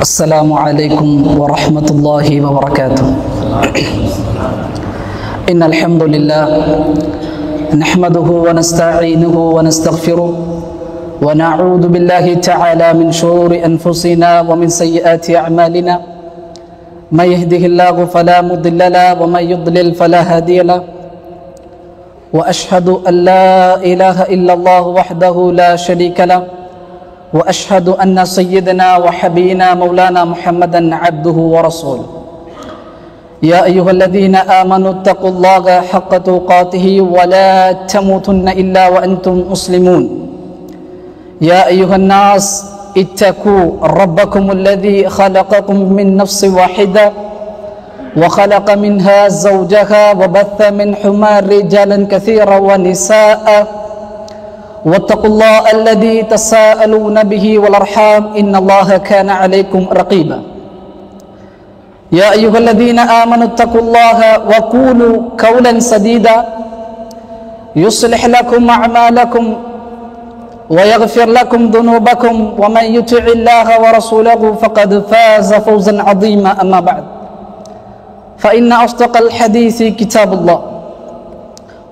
السلام عليكم ورحمة الله وبركاته. إن الحمد لله نحمده ونستعينه ونستغفره ونعوذ بالله تعالى من شرور أنفسنا ومن سيئات أعمالنا. من يهده الله فلا مضل له ومن يضلل فلا هادي له. وأشهد أن لا إله إلا الله وحده لا شريك له. وأشهد أن سيدنا وحبينا مولانا محمدا عبده ورسوله. يا أيها الذين آمنوا اتقوا الله حق تقاته ولا تموتن إلا وأنتم مسلمون. يا أيها الناس اتقوا ربكم الذي خلقكم من نفس واحدة وخلق منها زوجها وبث منهما رجالا كثيرا ونساء واتقوا الله الذي تساءلون به والأرحام إن الله كان عليكم رقيبا. يا أيها الذين آمنوا اتقوا الله وقولوا قولا سديدا يصلح لكم أعمالكم ويغفر لكم ذنوبكم ومن يطع الله ورسوله فقد فاز فوزا عظيما. أما بعد فإن أصدق الحديث كتاب الله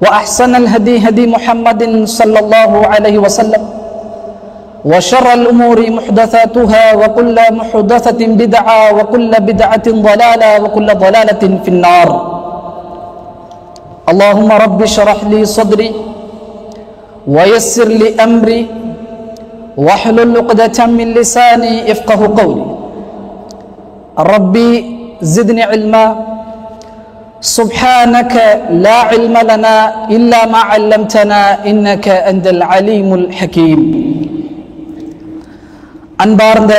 وأحسن الهدي هدي محمد صلى الله عليه وسلم وشر الأمور محدثاتها وكل محدثة بدعة وكل بدعة ضلالة وكل ضلالة في النار. اللهم رب اشرح لي صدري ويسر لي أمري واحلل عقدة من لساني يفقه قولي. ربي زدني علما سبحانك لا علم لنا إلا ما علمتنا إنك أنت العليم الحكيم. அன்பார்ந்த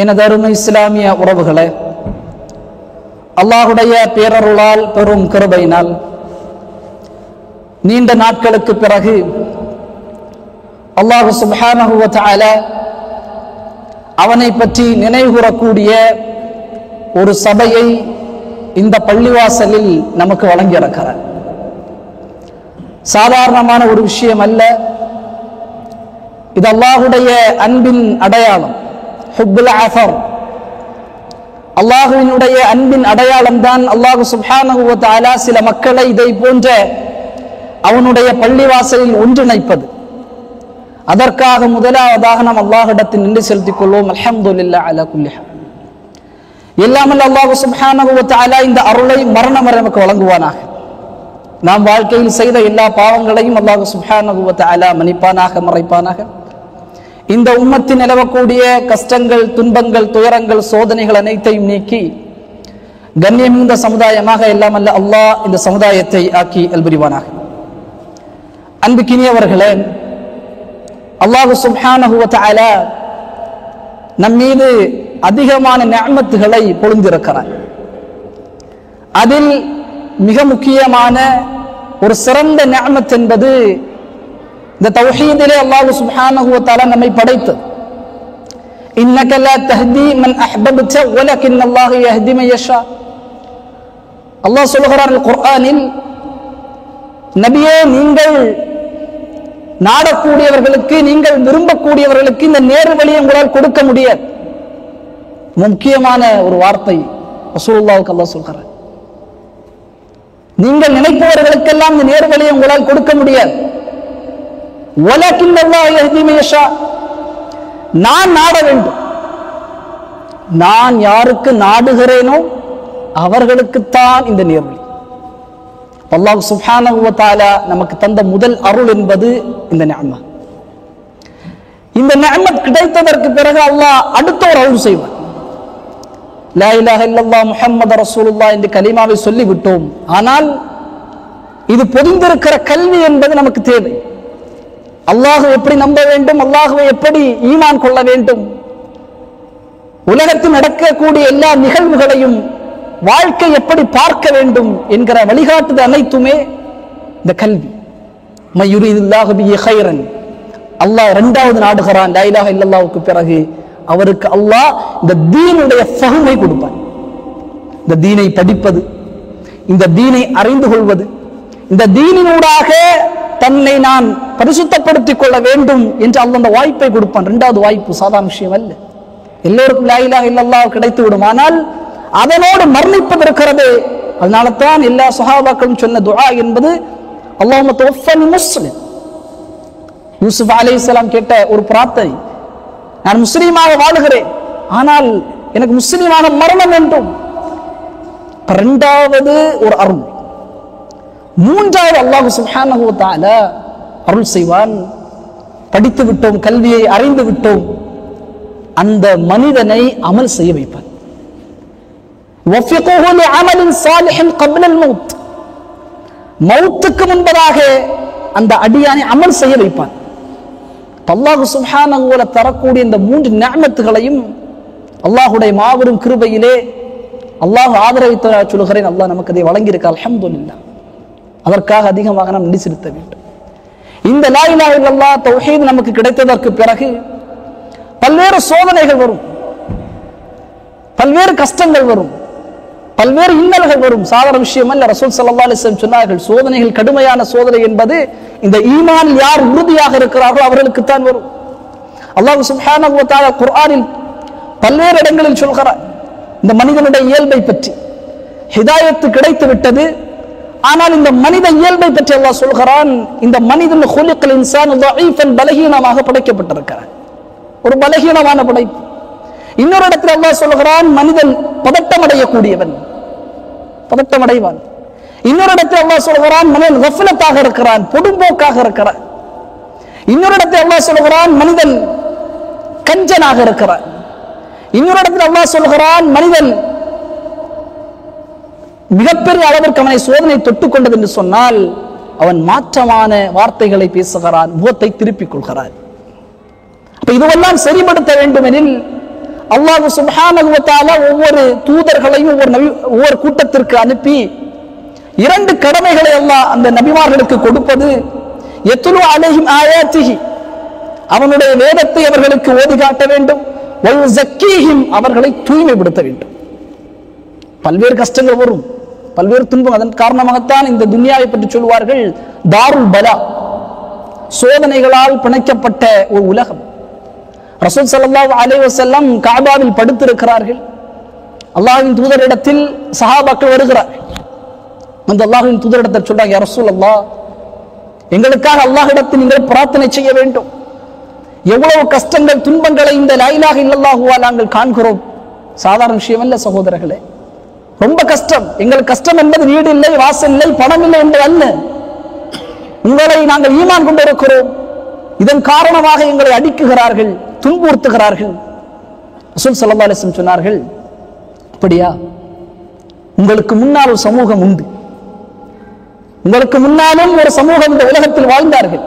எனதருமை இஸ்லாமிய உறவுகளே, அல்லாஹுடைய பேரருளால் பெரும் கிருபையினால் நீண்ட நாட்களுக்கு பிறகு அல்லாஹ் சுப்ஹானஹு வ தஆலா அவனை பற்றி நினைவுகூரக்கூடிய ஒரு சபையை இந்த பள்ளிவாசலில் நமக்கு வழங்கியிருக்கிறார். சாதாரணமான ஒரு விஷயம் அல்ல, இது அல்லாஹுடைய அன்பின் அடையாளம். ஹுப்புல் அஸர், அல்லாஹுவினுடைய அன்பின் அடையாளம் தான் அல்லாஹ் சுப்ஹானஹு வ தஆலா சில மக்களை இதை போன்ற அவனுடைய பள்ளிவாசலில் ஒன்றிணைப்பது. அதற்காக முதலாவதாக நாம் அல்லாஹ்விடத்தில் நின்று செலுத்திக் கொள்வோம். அல்ஹம்துலில்லாஹ் அலா குல்லி ஹால். எல்லாமல் அல்லாஹ் சுப்ஹானஹு வ தஆலா இந்த அருளை மரணம் வரை நமக்கு வழங்குவானாக. நாம் வாழ்க்கையில் செய்த எல்லா பாவங்களையும் அல்லாஹ் சுப்ஹானஹு வ தஆலா மன்னிப்பானாக, மறைப்பானாக. இந்த உம்மத்தில் நிலவக்கூடிய கஷ்டங்கள், துன்பங்கள், துயரங்கள், சோதனைகள் அனைத்தையும் நீக்கி கண்ணியம் இந்த சமுதாயமாக எல்லாமல்ல அல்லாஹ் இந்த சமுதாயத்தை ஆக்கி அல்புரிவானாக. அன்புக்கினியவர்களே, அல்லாஹ் சுப்ஹானஹு வ தஆலா நம் மீது அதிகமான நிஅமத்துகளை பொழிந்திருக்கிறார். அதில் மிக முக்கியமான ஒரு சிறந்த நிஅமத் என்பது இந்த தௌஹீதிலே அல்லாஹ் சுப்ஹானஹு வ தஆலா நம்மை படைத்தது. இன்னக லா தஹ்தி மன் அஹ்பப்த வலக்கின் அல்லாஹ் யஹ்தி மன் யஷா. அல்லாஹ் சொல்கிறார் குர்ஆனில், நபியே, நீங்கள் நாடக்கூடியவர்களுக்கு, நீங்கள் விரும்பக்கூடியவர்களுக்கு இந்த நேர் வழியை உங்களால் கொடுக்க முடியாது. முக்கியமான ஒரு வார்த்தை ரசூலுல்லாஹ்வுக்கு அல்லாஹ் சொல்கிறார். நீங்கள் நினைப்பவர்களுக்கெல்லாம் இந்த நேர் வழியை உங்களால் கொடுக்க முடியாது. வலக்கின் அல்லாஹ் யஹ்தி மன் யஷா. நான் நாட வேண்டும். நான் யாருக்கு நாடுகிறேனோ அவர்களுக்குத்தான் இந்த நேர்வழி. அல்லாஹ் சுப்ஹானஹு வ தஆலா நமக்கு தந்த முதல் அருள் என்பது இந்த நிஅமத். இந்த நிஅமத் கிடைத்ததற்கு பிறகு அல்லாஹ் அடுத்த ஒரு அருள் செய்வார். லா இலாஹ இல்லல்லாஹ் முஹம்மது ரசூலுல்லாஹ் என்று கலிமாவை சொல்லிவிட்டோம். ஆனால் இது பொதிந்திருக்கிற கல்வி என்பது நமக்கு தேவை. அல்லாஹ்வை எப்படி நம்ப வேண்டும், அல்லாஹ்வை எப்படி ஈமான் கொள்ள வேண்டும், உலகத்தில் நடக்கக்கூடிய எல்லா நிகழ்வுகளையும் வாழ்க்கை எப்படி பார்க்க வேண்டும் என்கிற வழிகாட்டுதல் அனைத்துமே இந்த கல்வி. மய்யுரிதுல்லாஹு பிஹி கைரன், அல்லாஹ் இரண்டாவது நாடுகிறான் லா இலாஹ இல்லல்லாஹ்வுக்கு பிறகு அவருக்கு அல்லாஹ் இந்த தீனுடைய ஃபஹ்மை கொடுப்பான். இந்த தீனை படிப்பது, இந்த தீனை அறிந்து கொள்வது, இந்த தீனினூடாக தன்னை நான் பரிசுத்தப்படுத்திக் கொள்ள வேண்டும் என்று அல்லாஹ் அந்த வாய்ப்பை கொடுப்பான். இரண்டாவது வாய்ப்பு சாதாரண விஷயம் அல்ல. எல்லோருக்கும் லா இலாஹ இல்லல்லாஹ் கிடைத்து விடும். ஆனால் அதனோடு மரணிப்பது இருக்கிறது. அதனால தான் எல்லா சஹாபாக்களும் சொன்ன துஆ என்பது அல்லாஹும்ம தவஃபனி முஸ்லிம். யூசுப் அலைஹிஸ்ஸலாம் கேட்ட ஒரு பிரார்த்தனை, நான் முஸ்லீமாக வாழுகிறேன், ஆனால் எனக்கு முஸ்லீமான மரணம் வேண்டும். இரண்டாவது ஒரு அருள், மூன்றாவது அல்லாஹ் சுப்ஹானஹு வ தஆலா அருள் செய்வான். படித்து விட்டோம், கல்வியை அறிந்து விட்டோம், அந்த மனிதனை அமல் செய்ய வைப்பான். வஃபிகுஹு லிஅமலின் சாலிஹின் கப்லல் மௌத், மௌத்துக்கு முன்பதாக அந்த அடியானை அமல் செய்ய வைப்பான். அல்லாஹ் சுப்ஹானஹு வ தஆலா தரக்கூடிய இந்த மூன்று நிஅமத்துகளையும் அல்லாஹ்வுடைய மாபெரும் கிருபையிலே அல்லாஹ் ஆதரவித்து சொல்கிறேன். அல்லாஹ் நமக்கு அதை வழங்கியிருக்க அல்ஹம்துலில்லாஹ். அதற்காக அதிகமாக நாம் நன்றி செலுத்த வேண்டும். இந்த லா இலாஹ இல்லல்லாஹ் தௌஹீத் நமக்கு கிடைத்ததற்கு பிறகு பல்வேறு சோதனைகள் வரும், பல்வேறு கஷ்டங்கள் வரும், பல்வேறு இன்னல்கள் வரும். சாதாரண விஷயம் அல்ல. ரசூல் ஸல்லல்லாஹு அலைஹி வஸல்லம் சொன்னார்கள், சோதனைகள், கடுமையான சோதனை என்பது இந்த ஈமானில் யார் உறுதியாக இருக்கிறார்களோ அவர்களுக்குத்தான் வரும். அல்லாஹ் சுப்ஹானஹு வ தஆலா குர்ஆனில் பல்வேறு இடங்களில் சொல்கிறார் இந்த மனிதனுடைய இயல்பை பற்றி. ஹிதாயத்து கிடைத்து விட்டது, ஆனால் இந்த மனித இயல்பை பற்றி அல்லாஹ் சொல்கிறான், இந்த மனிதன் குலிகல் இன்சானு தஈஃபன், பலகீனமாக படைக்கப்பட்டிருக்கிறான், ஒரு பலகீனமான படைப்பு. இன்னொரு இடத்தில் அல்லாஹ் சொல்கிறான், மனிதன் பதட்டமடையக்கூடியவன், பதட்டமடைவான். இன்னொரு இடத்தில் அல்லாஹ் சொல்கிறான், மனிதன் கஃப்லத்தாக இருக்கிறான், பொடும்போக்காக இருக்கிறான். இன்னொரு இடத்தில் அல்லாஹ் சொல்கிறான், மனிதன் கஞ்சனாக இருக்கிறான். இன்னொரு இடத்தில் அல்லாஹ் சொல்கிறான், மனிதன் மிகப்பெரிய அளவிற்கு அவனை சோதனை தொட்டுக் கொண்டது என்று சொன்னால் அவன் மாற்றமான வார்த்தைகளை பேசுகிறான், முகத்தை திருப்பிக் கொள்கிறான். இதுவெல்லாம் சரிபடுத்த வேண்டும் எனில் அல்லாஹ் சுப்ஹானஹு வ தஆலா ஒவ்வொரு தூதர்களையும் ஒவ்வொரு கூட்டத்திற்கு அனுப்பி இரண்டு கடமைகளை அல்லாஹ் அந்த நபிமார்களுக்கு கொடுப்பது, யத்லு அலைஹிம் ஆயாத்திஹி, அவனுடைய வேதத்தை அவர்களுக்கு ஓதி காட்ட வேண்டும், வயுஸக்கீஹிம், அவர்களை தூய்மைப்படுத்த வேண்டும். பல்வேறு கஷ்டங்கள் வரும், பல்வேறு துன்பம். அதன் காரணமாகத்தான் இந்த துன்யாவை பற்றி சொல்வார்கள் தாருல் பலா, சோதனைகளால் பிணைக்கப்பட்ட ஒரு உலகம். ரசூல் ஸல்லல்லாஹு அலைஹி வஸல்லம் கஅபாவில் படுத்திருக்கிறார்கள். அல்லாஹ்வின் தூதரிடத்தில் சஹாபாக்கள் வருகிறார்கள். அந்த அல்லாஹ்வின் தூதரிடத்தில் சொல்றாங்க, யா ரசூலல்லாஹ், எங்களுக்காக அல்லாஹ்விடத்தில் நீங்கள் பிரார்த்தனை செய்ய வேண்டும். எவ்வளவு கஷ்டங்கள், துன்பங்களை இந்த லா இலாஹ இல்லல்லாஹுவால் நாங்கள் காண்கிறோம். சாதாரண விஷயம் அல்ல சகோதரர்களே, ரொம்ப கஷ்டம். எங்கள் கஷ்டம் என்பது வீடு இல்லை, வாசல் இல்லை, பணம் இல்லை என்பது அல்ல. உங்களை நாங்கள் ஈமான் கொண்டு இருக்கிறோம், இதன் காரணமாக எங்களை அடிக்குகிறார்கள், துன்புறுத்துகிறார்கள். ரசூல் ஸல்லல்லாஹு அலைஹி வஸல்லம் சொன்னார்கள், அப்படியா, உங்களுக்கு முன்னால் ஒரு சமூகம் உண்டு, உங்களுக்கு முன்னாலும் ஒரு சமூகம் இந்த உலகத்தில் வாழ்ந்தார்கள்.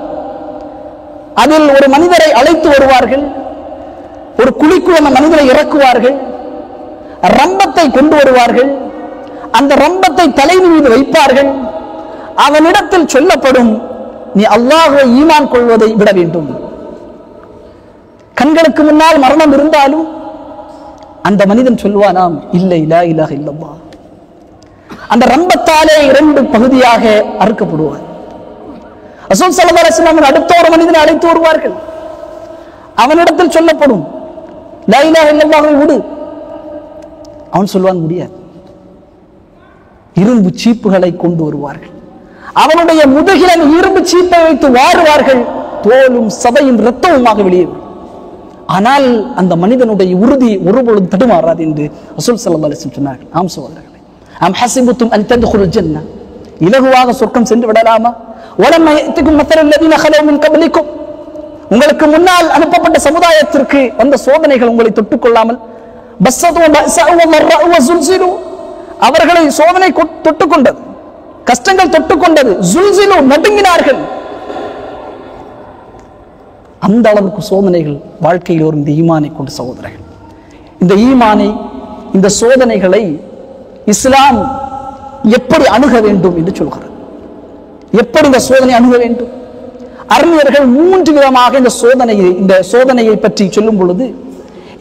அதில் ஒரு மனிதரை அழைத்து வருவார்கள், ஒரு குழிக்குள் அந்த மனிதரை இறக்குவார்கள், ரம்பத்தை கொண்டு வருவார்கள், அந்த ரம்பத்தை தலையின் மீது வைப்பார்கள். அவனிடத்தில் சொல்லப்படும், நீ அல்லாஹ்வை ஈமான் கொள்வதை விட வேண்டும். கண்களுக்கு முன்னால் மரணம் இருந்தாலும் அந்த மனிதன் சொல்வானாம், இல்லை, லா இலாஹ இல்லல்லாஹ். அந்த ரம்பத்தாலே இரண்டு பகுதியாக அறுக்கப்படுவார். ரசூல் ஸல்லல்லாஹு அலைஹி வஸல்லம் அடுத்த ஒரு மனிதனை அழைத்து வருவார்கள். அவனிடத்தில் சொல்லப்படும், லா இலாஹ இல்லல்லாஹ்வை விடு. அவன் சொல்வான், முடியாது. இரும்பு சீப்புகளை கொண்டு வருவார்கள். அவனுடைய முதுகில் இரும்பு சீப்பை வைத்து வாருவார்கள். தோலும் சதையும் இரத்தமுமாக வெளியேறும். ஆனால் அந்த மனிதனுடைய உறுதி ஒருபொழுதும் தடுமாறாது என்று ரசூல் ஸல்லல்லாஹு அலைஹி வஸல்லம் சொன்னார்கள். ஆம் சகோதரர்களே, அம் ஹஸிபுத்தும் அன் தத்குலுல் ஜன்னah, இலகுவாக சொர்க்கம் சென்று விடலாமா? வலம்மா யஅதிகும் மஸலல் லதீன ഖலவு மின் கப்லிக்கும், உங்களுக்கு முன்னால் அனுப்பப்பட்ட சமுதாயத்திற்கு வந்த சோதனைகள் உங்களை தொட்டுக் கொள்ளாமல், பஸ்ஸது பஸஅ வ ஸுல்ஸிலு, அவர்களை சோதனை தொட்டுக் கொண்டது, கஷ்டங்கள் தொட்டுக் கொண்டது, ஸுல்ஸிலு, நடுங்கினார்கள். அந்த அளவுக்கு சோதனைகள் வாழ்க்கையில் வரும். இந்த ஈமானை கொண்டு சகோதரர்கள், இந்த ஈமானை, இந்த சோதனைகளை இஸ்லாம் எப்படி அணுக வேண்டும் என்று சொல்கிறது. எப்படி இந்த சோதனை அணுக வேண்டும்? அறிஞர்கள் மூன்று விதமாக இந்த சோதனையை பற்றி சொல்லும் பொழுது,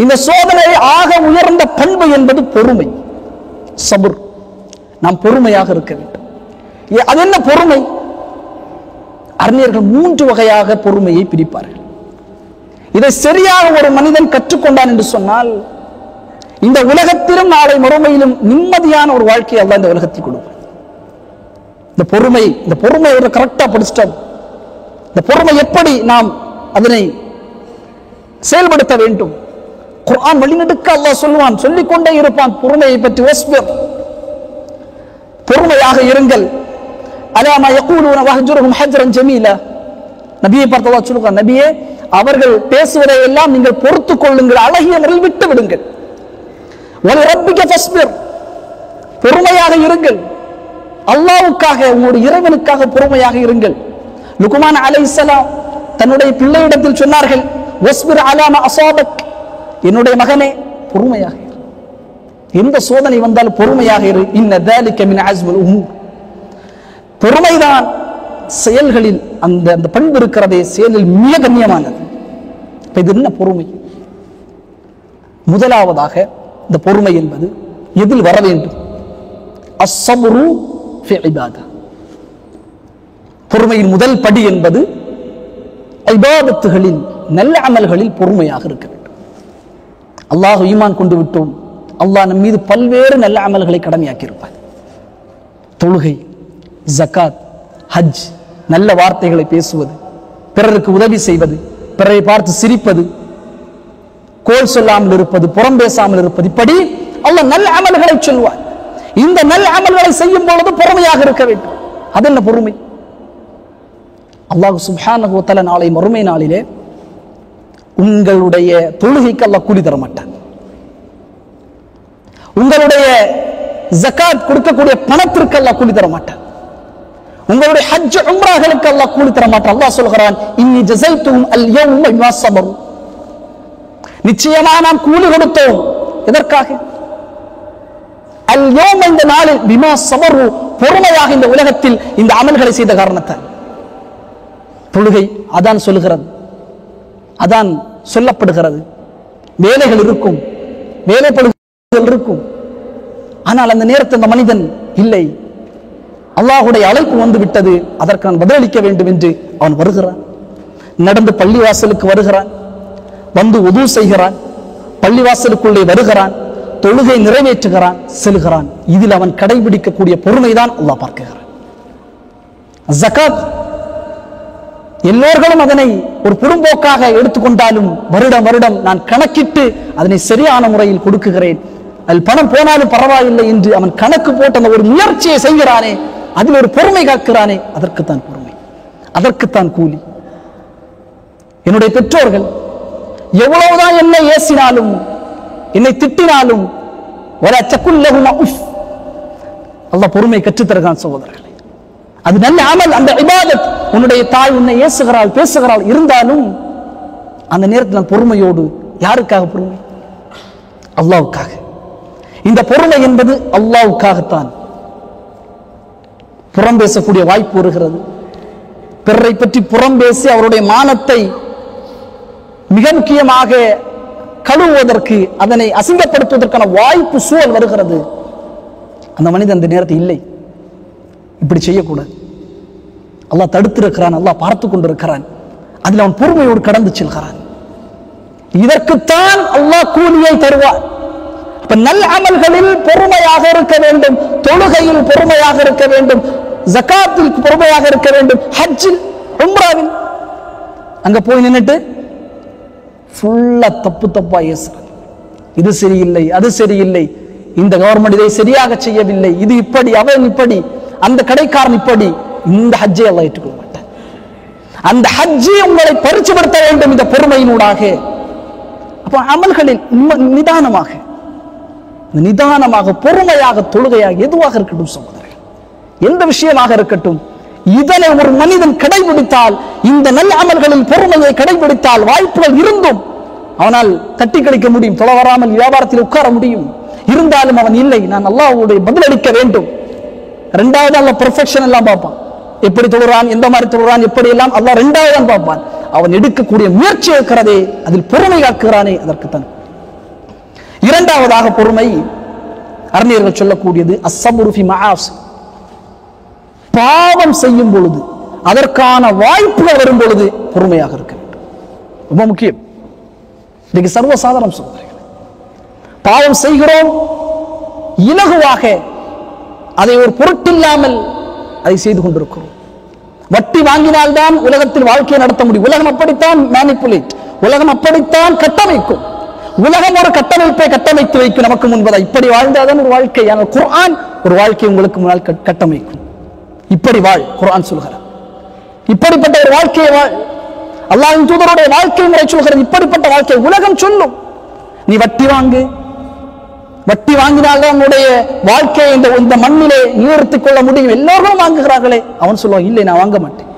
இந்த சோதனை ஆக உயர்ந்த பண்பு என்பது பொறுமை, சபுர். நாம் பொறுமையாக இருக்க வேண்டும். அது என்ன பொறுமை? அறிஞர்கள் மூன்று வகையாக பொறுமையை பிரிப்பார்கள். இதை சரியாக ஒரு மனிதன் கற்றுக்கொண்டான் என்று சொன்னால் இந்த உலகத்திலும் நாளை மறுமையிலும் நிம்மதியான ஒரு வாழ்க்கையை அல்லாஹ் இந்த உலகத்தில் கொடுப்பான். இந்த பொறுமை கரெக்டா படிச்சிட்டோம். இந்த பொறுமை எப்படி நாம் அதனை செயல்படுத்த வேண்டும். குர்ஆன் வழிநெடுக்க அல்லாஹ் சொல்லுவான், சொல்லிக்கொண்டே இருப்பான் பொறுமையை பற்றி. வஸ்பிர், பொறுமையாக இருங்கள். அலாமா யகூலுன வஹ்ஜுருஹும் ஹஜ்ரன் ஜமீலா. நபியை பார்த்து அல்லாஹ் சொல்லுவான், நபியே அவர்கள் பேசுவதை எல்லாம் நீங்கள் பொறுத்துக் கொள்ளுங்கள், அழகிய முறையில் விட்டு விடுங்கள். வலிரப்பிக ஃபஸ்பிர், பொறுமையாக இருங்கள். அல்லாஹ்வுக்காக, உங்களுடைய இறைவனுக்காக பொறுமையாக இருங்கள். லுக்மான் அலைஹிஸ்ஸலாம் தன்னுடைய பிள்ளையிடத்தில் சொன்னார்கள், வஸ்பிர் அலா மா அஸாபக், என்னுடைய மகனே பொறுமையாக இரு, எந்த சோதனை வந்தாலும் பொறுமையாக இரு. இன்ன ذلك من عزم الامور, பொறுமைதான் செயல்களில் அந்த பண்பு இருக்கிறதே செயலில் மிக கண்ணியமானது. இது என்ன பொறுமை? முதலாவதாக இந்த பொறுமை என்பது எதில் வர வேண்டும்? அஸ்ஸப்ரு ஃபி இபாதா. பொறுமையின் முதல் படி என்பது இபாதத்துகளில், நல்ல அமல்களில் பொறுமையாக இருக்க வேண்டும். அல்லாஹ் ஈமான் கொண்டு விட்டோம், அல்லாஹ் நம் மீது பல்வேறு நல்ல அமல்களை கடமையாக்கி இருப்பார். தொழுகை, ஜகாத், ஹஜ், நல்ல வார்த்தைகளை பேசுவது, பிறருக்கு உதவி செய்வது, பிறரை பார்த்து சிரிப்பது, கோல் சொல்லாமல் இருப்பது, புறம் பேசாமல் இருப்பது, இப்படி அல்லாஹ் நல்ல அமல்களை சொல்வார். இந்த நல்ல அமல்களை செய்யும் பொழுது பொறுமையாக இருக்க வேண்டும். அது என்ன பொறுமை? அல்லாஹ் சுப்ஹானஹு வ தஆலா நாளை மறுமை நாளிலே உங்களுடைய தொழுகைக்கு அல்லாஹ் கூலி தர மாட்டான். உங்களுடைய ஜகாத் கொடுக்கக்கூடிய பணத்திற்கு அல்லாஹ் கூலி தர மாட்டான். உங்களுடைய ஹஜ் உம்ராஹ்களுக்கு அல்லாஹ் கூலி தர மாட்டான். அல்லாஹ் சொல்கிறான், இன்னி ஜஸைதுஹும் அல் யௌம பிமா ஸபரு, நிச்சயமாக நாம் கூலி கொடுத்தோம். எதற்காக? அல் யௌம, இந்த நாளில், பிமா ஸபரு, பொறுமையாக இந்த உலகத்தில் இந்த அமல்களை செய்த காரணத்தால். தொழுகை அதான் சொல்லுகிறது, அதான் சொல்லப்படுகிறது. வேலைகள் இருக்கும், வேலைப்படுகள் இருக்கும். ஆனால் அந்த நேரத்தில் அந்த மனிதன் இல்லை, அல்லாஹ்வுடைய அழைப்பு வந்து விட்டது, அதற்கு நான் பதிலளிக்க வேண்டும் என்று அவன் வருகிறான். நடந்து பள்ளிவாசலுக்கு வருகிறான், வந்து உது செய்கிறான், பள்ளிவாசலுக்குள்ளே வருகிறான், தொழுகை நிறைவேற்றுகிறான், செல்கிறான். இதில் அவன் கடைபிடிக்கக்கூடிய பொறுமைதான் அல்லாஹ் பார்க்கிறான். ஜகாத் எல்லோர்களும் அதனை ஒரு புறம்போக்காக எடுத்துக்கொண்டாலும் வருடம் வருடம் நான் கணக்கிட்டு அதனை சரியான முறையில் கொடுக்குகிறேன், அதில் பணம் போனாலும் பரவாயில்லை என்று அவன் கணக்கு போட்டு அந்த ஒரு முயற்சியை செய்கிறானே, அதில் ஒரு பொறுமை காக்கிறானே, அதற்குத்தான் பொறுமை, அதற்குத்தான் கூலி. என்னுடைய பெற்றோர்கள் எவ்வளவுதான் என்னை ஏசினாலும், என்னை திட்டினாலும், அல்லாஹ் பொறுமை கற்றுத்தருகிறான் சகோதரர்களே. அது நல்ல அமல், அந்த இபாதத். உன்னுடைய தாய் உன்னை ஏசுகிறாள், பேசுகிறாள், இருந்தாலும் அந்த நேரத்தில் நான் பொறுமையோடு, யாருக்காக பொறுமை? அல்லாஹ்வுக்காக. இந்த பொறுமை என்பது அல்லாஹ்வுக்காகத்தான். புறம் பேசக்கூடிய வாய்ப்பு வருகிறது, பிறரை பற்றி புறம் பேசி அவருடைய மானத்தை மிக முக்கியமாக கழுவுவதற்கு, அதனை அசிங்கப்படுத்துவதற்கான வாய்ப்பு சூழல் வருகிறது. அந்த மனிதன் அந்த நேரத்தில் இல்லை, இப்படி செய்யக்கூடாது, அல்லாஹ் தடுத்திருக்கிறான், அல்லாஹ் பார்த்து கொண்டிருக்கிறான், அதில் அவன் பொறுமையோடு கடந்து செல்கிறான். இதற்குத்தான் அல்லாஹ் கூலியை தருவார். அப்ப நல்ல அமல்களில் பொறுமையாக இருக்க வேண்டும், தொழுகையில் பொறுமையாக இருக்க வேண்டும், ஜகாத்தில் பொறுமையாக இருக்க வேண்டும், ஹஜ்ஜில், உம்ராவில். அங்க போய் நின்னுட்டு ஃபுல்லா தப்பு தப்பா ஏசுறான், இது சரியில்லை, அது சரியில்லை, இந்த கவர்மெண்ட் இதை சரியாக செய்யவில்லை, இது இப்படி, அவன் இப்படி, அந்த கடைக்காரன் இப்படி. இந்த ஹஜ்ஜை அல்லாஹ் ஏற்றுக்கொள்ள மாட்டான். அந்த ஹஜ்ஜை உங்களை பரிசுபடுத்த வேண்டும் இந்த பொறுமையினூடாக. அப்ப அமல்களில் நிதானமாக, நிதானமாக, பொறுமையாக, தொழுகையாக, எதுவாக இருக்கட்டும் சகோதரர்கள், எந்த விஷயமாக இருக்கட்டும், இதனை ஒரு மனிதன் கடைபிடித்தால், இந்த நல்ல அமல்களில் பொறுமையை கடைபிடித்தால், வாய்ப்புகள் இருந்தும் அவனால் தட்டி கழிக்க முடியும், தொலை வராமல் வியாபாரத்தில் உட்கார முடியும். இருந்தாலும் அவன் இல்லை, நான் அல்லாஹ்வுடைய பதிலளிக்க வேண்டும். ரெண்டாவது அல்லாஹ் பெர்ஃபெக்ஷன் எல்லாம் பார்ப்பான், எப்படி தொழுறான், எந்த மாதிரி தொழுறான், எப்படி எல்லாம் அல்லாஹ் ரெண்டாவது பார்ப்பான். அவன் எடுக்கக்கூடிய முயற்சி இருக்கிறதே, அதில் பொறுமை காக்குகிறானே, அதற்குத்தான். இரண்டாவதாக பொறுமை, அறிஞர்கள் சொல்லக்கூடியது அஸ்ஸப்ரு ஃபி மஆசி, பாவம் செய்யும் பொழுது, அதற்கான வாய்ப்புகள் வரும் பொழுது பொறுமையாக இருக்க வேண்டும். ரொம்ப முக்கியம். இன்னைக்கு சர்வசாதாரணம் சகோதரர்கள். பாவம் செய்கிறோம், இலகுவாக அதை ஒரு பொருட்டில்லாமல் அதை செய்து கொண்டிருக்கிறோம். வட்டி வாங்கினால்தான் உலகத்தில் வாழ்க்கையை நடத்த முடியும். உலகம் அப்படித்தான் மேனிபுலேட், உலகம் அப்படித்தான் கட்டமைக்கும். உலகம் ஒரு கட்டமைப்பை கட்டமைத்து வைக்கும் நமக்கு முன்பதா. இப்படி வாழ்ந்தாதான் ஒரு வாழ்க்கை. ஆனால் குர்ஆன் ஒரு வாழ்க்கை உங்களுக்கு முன்னால் கட்டமைக்கும். இப்படி வாழ், குர்ஆன் சொல்கிறார். இப்படிப்பட்ட ஒரு வாழ்க்கையை வாழ். அல்லாஹ்வின் தூதருடைய வாழ்க்கை முறை சொல்கிறது இப்படிப்பட்ட வாழ்க்கை. உலகம் சொல்லும் நீ வட்டி வாங்கு, வட்டி வாங்கினால்தான் உன்னுடைய வாழ்க்கையை இந்த மண்ணிலே நிறுத்திக் கொள்ள முடியும். எல்லோரும் வாங்குகிறார்களே. அவன் சொல்லுவான், இல்லை நான் வாங்க மாட்டேன்.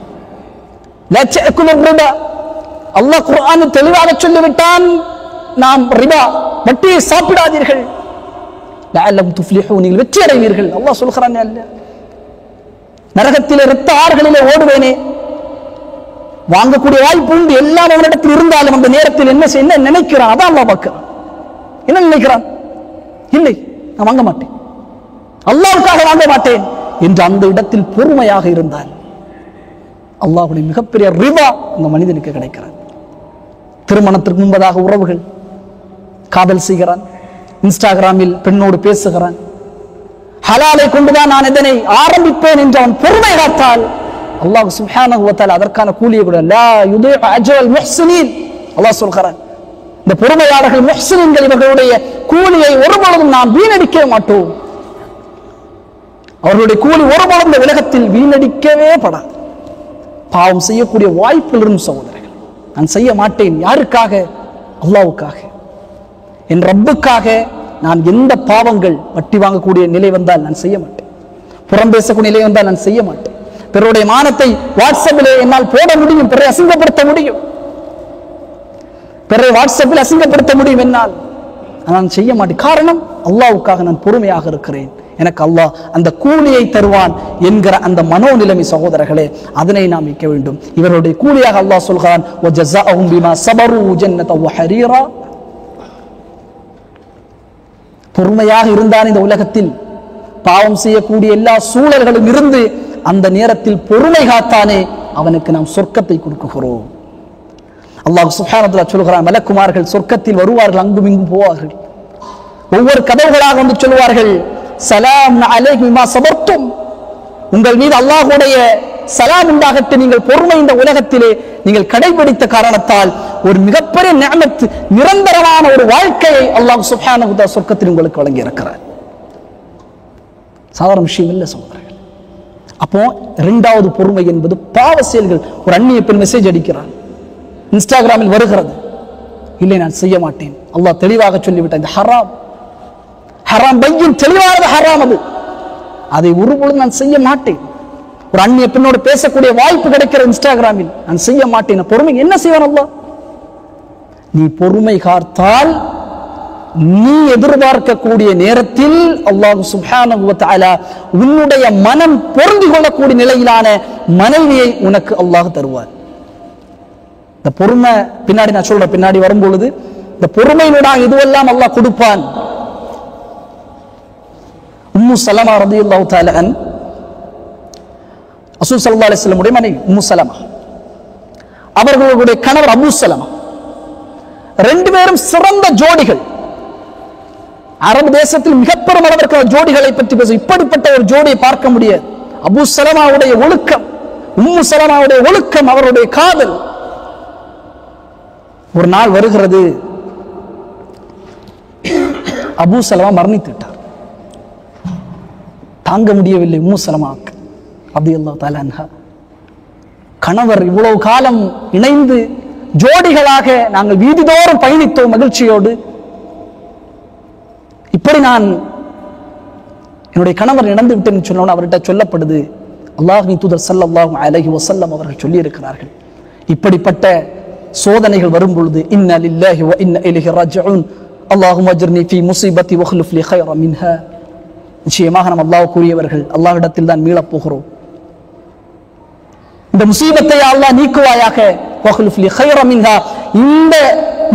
அல்லாஹ் குர்ஆனில் தெளிவாக சொல்லிவிட்டான், நாம் ரிபா வட்டியை சாப்பிடாதீர்கள், லஅல்லகும் துஃப்லிஹூன், நீங்கள் வெற்றி அடைவீர்கள். அல்லாஹ் சொல்கிறான், நரகத்திலே இரத்த ஆறுகளிலே ஓடுவேனே. வாங்கக்கூடிய வாய்ப்பு உண்டு, எல்லாம் அவனிடத்தில் இருந்தாலும் அந்த நேரத்தில் என்ன நினைக்கிறான், அதான் அல்லாஹ் பார்க்கிறான். என்ன நினைக்கிறான்? இல்லை நான் வாங்க மாட்டேன், அல்லாஹ்வுக்காக வாங்க மாட்டேன் என்று அந்த இடத்தில் பொறுமையாக இருந்தால் அல்லாஹ்வுடைய மிகப்பெரிய ரிபா அந்த மனிதனுக்கு கிடைக்கிறான். திருமணத்திற்கு முன்பதாக உறவுகள், காதல் செய்கிறான், இன்ஸ்டாகிராமில் பெண்ணோடு பேசுகிறான், ஹலாலை கொண்டுதான் நான் இதனை ஆரம்பிப்பேன் என்று அவன் பொறுமை காத்தால் அல்லாஹ் சுப்ஹானஹு வ தஆலா அதற்கான கூலியை கூட லா யுதீஉ அஜ்ரல் முஹ்ஸினீன். அல்லாஹ் சொல்கிறான், இந்த பொறுமையாளர்கள் முஹ்ஸினீன்கள் இவர்களுடைய கூலியை ஒருபொழுதும் நாம் வீணடிக்கவே மாட்டோம். அவர்களுடைய கூலி ஒருபொழுதும் இந்த உலகத்தில் வீணடிக்கவே படாது. பாவம் செய்யக்கூடிய வாய்ப்பில் இருக்கும் சகோதரர்கள். நான் செய்ய மாட்டேன். யாருக்காக? அல்லாஹ்வுக்காக, என் ரப்புக்காக. நான் எந்த பாவங்கள், வட்டி வாங்கக்கூடிய நிலை வந்தால் நான் செய்ய மாட்டேன், புறம் பேசக்கூடிய நிலை வந்தால் நான் செய்ய மாட்டேன். பிறருடைய மானத்தை வாட்ஸ்அப்பிலே என்னால் போட முடியும், பிறரை அசிங்கப்படுத்த முடியும், பிறரை வாட்ஸ்அப்பில் அசிங்கப்படுத்த முடியும் என்னால், நான் செய்ய மாட்டேன். காரணம், அல்லாஹ்வுக்காக நான் பொறுமையாக இருக்கிறேன், எனக்கு அல்லாஹ் அந்த கூலியை தருவான் என்கிற அந்த மனோநிலைமை சகோதரர்களே, அதனை நாம் வைக்க வேண்டும். இவருடைய கூலியாக அல்லாஹ் சொல்கிறான், வஜஸாஅஹும் பிமா ஸபரு ஜன்னத வ ஹரீரா. பொறுமையாக இருந்தான் இந்த உலகத்தில், பாவம் செய்யக்கூடிய எல்லா சூழல்களும் இருந்து அந்த நேரத்தில் பொறுமை காத்தானே, அவனுக்கு நாம் சொர்க்கத்தை கொடுக்குகிறோம். அல்லாஹ் சுப்ஹானஹு வ தஆலா சொல்கிறான், மலக்குமார்கள் சொர்க்கத்தில் வருவார்கள், அங்கும் இங்கும் போவார்கள், ஒவ்வொரு கதவுகளாக வந்து சொல்வார்கள், சலாம் அலைக்கும் பிமா ஸபர்தும், உங்கள் மீது அல்லாஹ்வுடைய சலாம் உண்டாகட்டும், நீங்கள் பொறுமை இந்த உலகத்திலே நீங்கள் கடைபிடித்த காரணத்தால் ஒரு மிகப்பெரிய நிஅமத், நிரந்தரமான ஒரு வாழ்க்கையை அல்லாஹ் சுப்ஹானஹு வ தஆலா சொர்க்கத்தில் உங்களுக்கு வழங்கி இருக்கிறார். சாதாரண விஷயம் இல்லை சகோதரர்கள். அப்போ இரண்டாவது பொறுமை என்பது பாவ செயல்கள். ஒரு அந்நிய பெண் மெசேஜ் அடிக்கிறான், இன்ஸ்டாகிராமில் வருகிறது, இல்லை நான் செய்ய மாட்டேன், அல்லாஹ் தெளிவாக சொல்லிவிட்டான், இந்த ஹராம், ஹராம் பையின் தெளிவானது ஹராம், அதை ஒருபொழுதும் நான் செய்ய மாட்டேன். ஒரு அந்நிய பெண்ணோடு பேசக்கூடிய வாய்ப்பு கிடைக்கிற இன்ஸ்டாகிராமில், நான் செய்ய மாட்டேன். பொறுமை என்ன செய்வான் அல்லாஹ்? நீ பொறுமை காத்தால் நீ எதிர்பார்க்கக்கூடிய நேரத்தில் அல்லாஹ் சுப்ஹானஹு வ தஆலா உன்னுடைய மனம் பொருந்தி கொள்ளக்கூடிய நிலையிலான மனைவியை உனக்கு அல்லாஹ் தருவார். இந்த பொறுமை பின்னாடி நான் சொல்றேன், பின்னாடி வரும்பொழுது இந்த பொறுமையினூடாக இதுவெல்லாம் அல்லாஹ் கொடுப்பான். உம்மு சலமா ரலியல்லாஹு தஆலா அன், ரசூல் ஸல்லல்லாஹு அலைஹி வஸல்லம் உடைய மனைவி உம்மு சலமா, அவர்களுடைய கணவர் அபூ சலமா, ரெண்டு பேரும் சிறந்த ஜோடிகள். அரபு தேசத்தில் மிகப்பெரும் அளவிற்கு ஜோடிகளை பற்றி பேச இப்படிப்பட்ட ஒரு ஜோடியை பார்க்க முடியாது. அபூ சலமாவுடைய ஒழுக்கம், உம்மு சலமாவுடைய ஒழுக்கம், அவருடைய காதல். ஒரு நாள் வருகிறது, அபூ சலமா மரணித்து விட்டார். தாங்க முடியவில்லை உம்மு சலமாவுக்கு ரலியல்லாஹு தஆலா அன்ஹா. கணவர் இவ்வளவு காலம் இணைந்து ஜோடிகளாக நாங்கள் வீதிதோறும் பயணித்தோம் மகிழ்ச்சியோடு, இப்படி நான் என்னுடைய கணவர் இழந்து விட்டேன் சொன்னோன்னு அவர்கிட்ட சொல்லப்படுது, அல்லாஹ்வின் தூதர் ஸல்லல்லாஹு அலைஹி வஸல்லம் அவர்கள் சொல்லி இருக்கிறார்கள், இப்படிப்பட்ட சோதனைகள் வரும் பொழுது இன்னா லில்லாஹி வ இன்னா இலைஹி ராஜிஊன் அல்லாஹும்ம அஜ்ர்னி ஃபீ முஸீபத்தி வக்லுஃப் லி கைர மின்ஹா. நிச்சயமாக நாம் அல்லாஹ்வுக்குரியவர்கள், அல்லாஹ்விடத்தில் தான் மீளப் போகிறோம். இந்த முசீபத்தை அல்லாஹ் நீக்குவாயாக, வக்லுஃப் லி கைர மின்ஹா, இந்த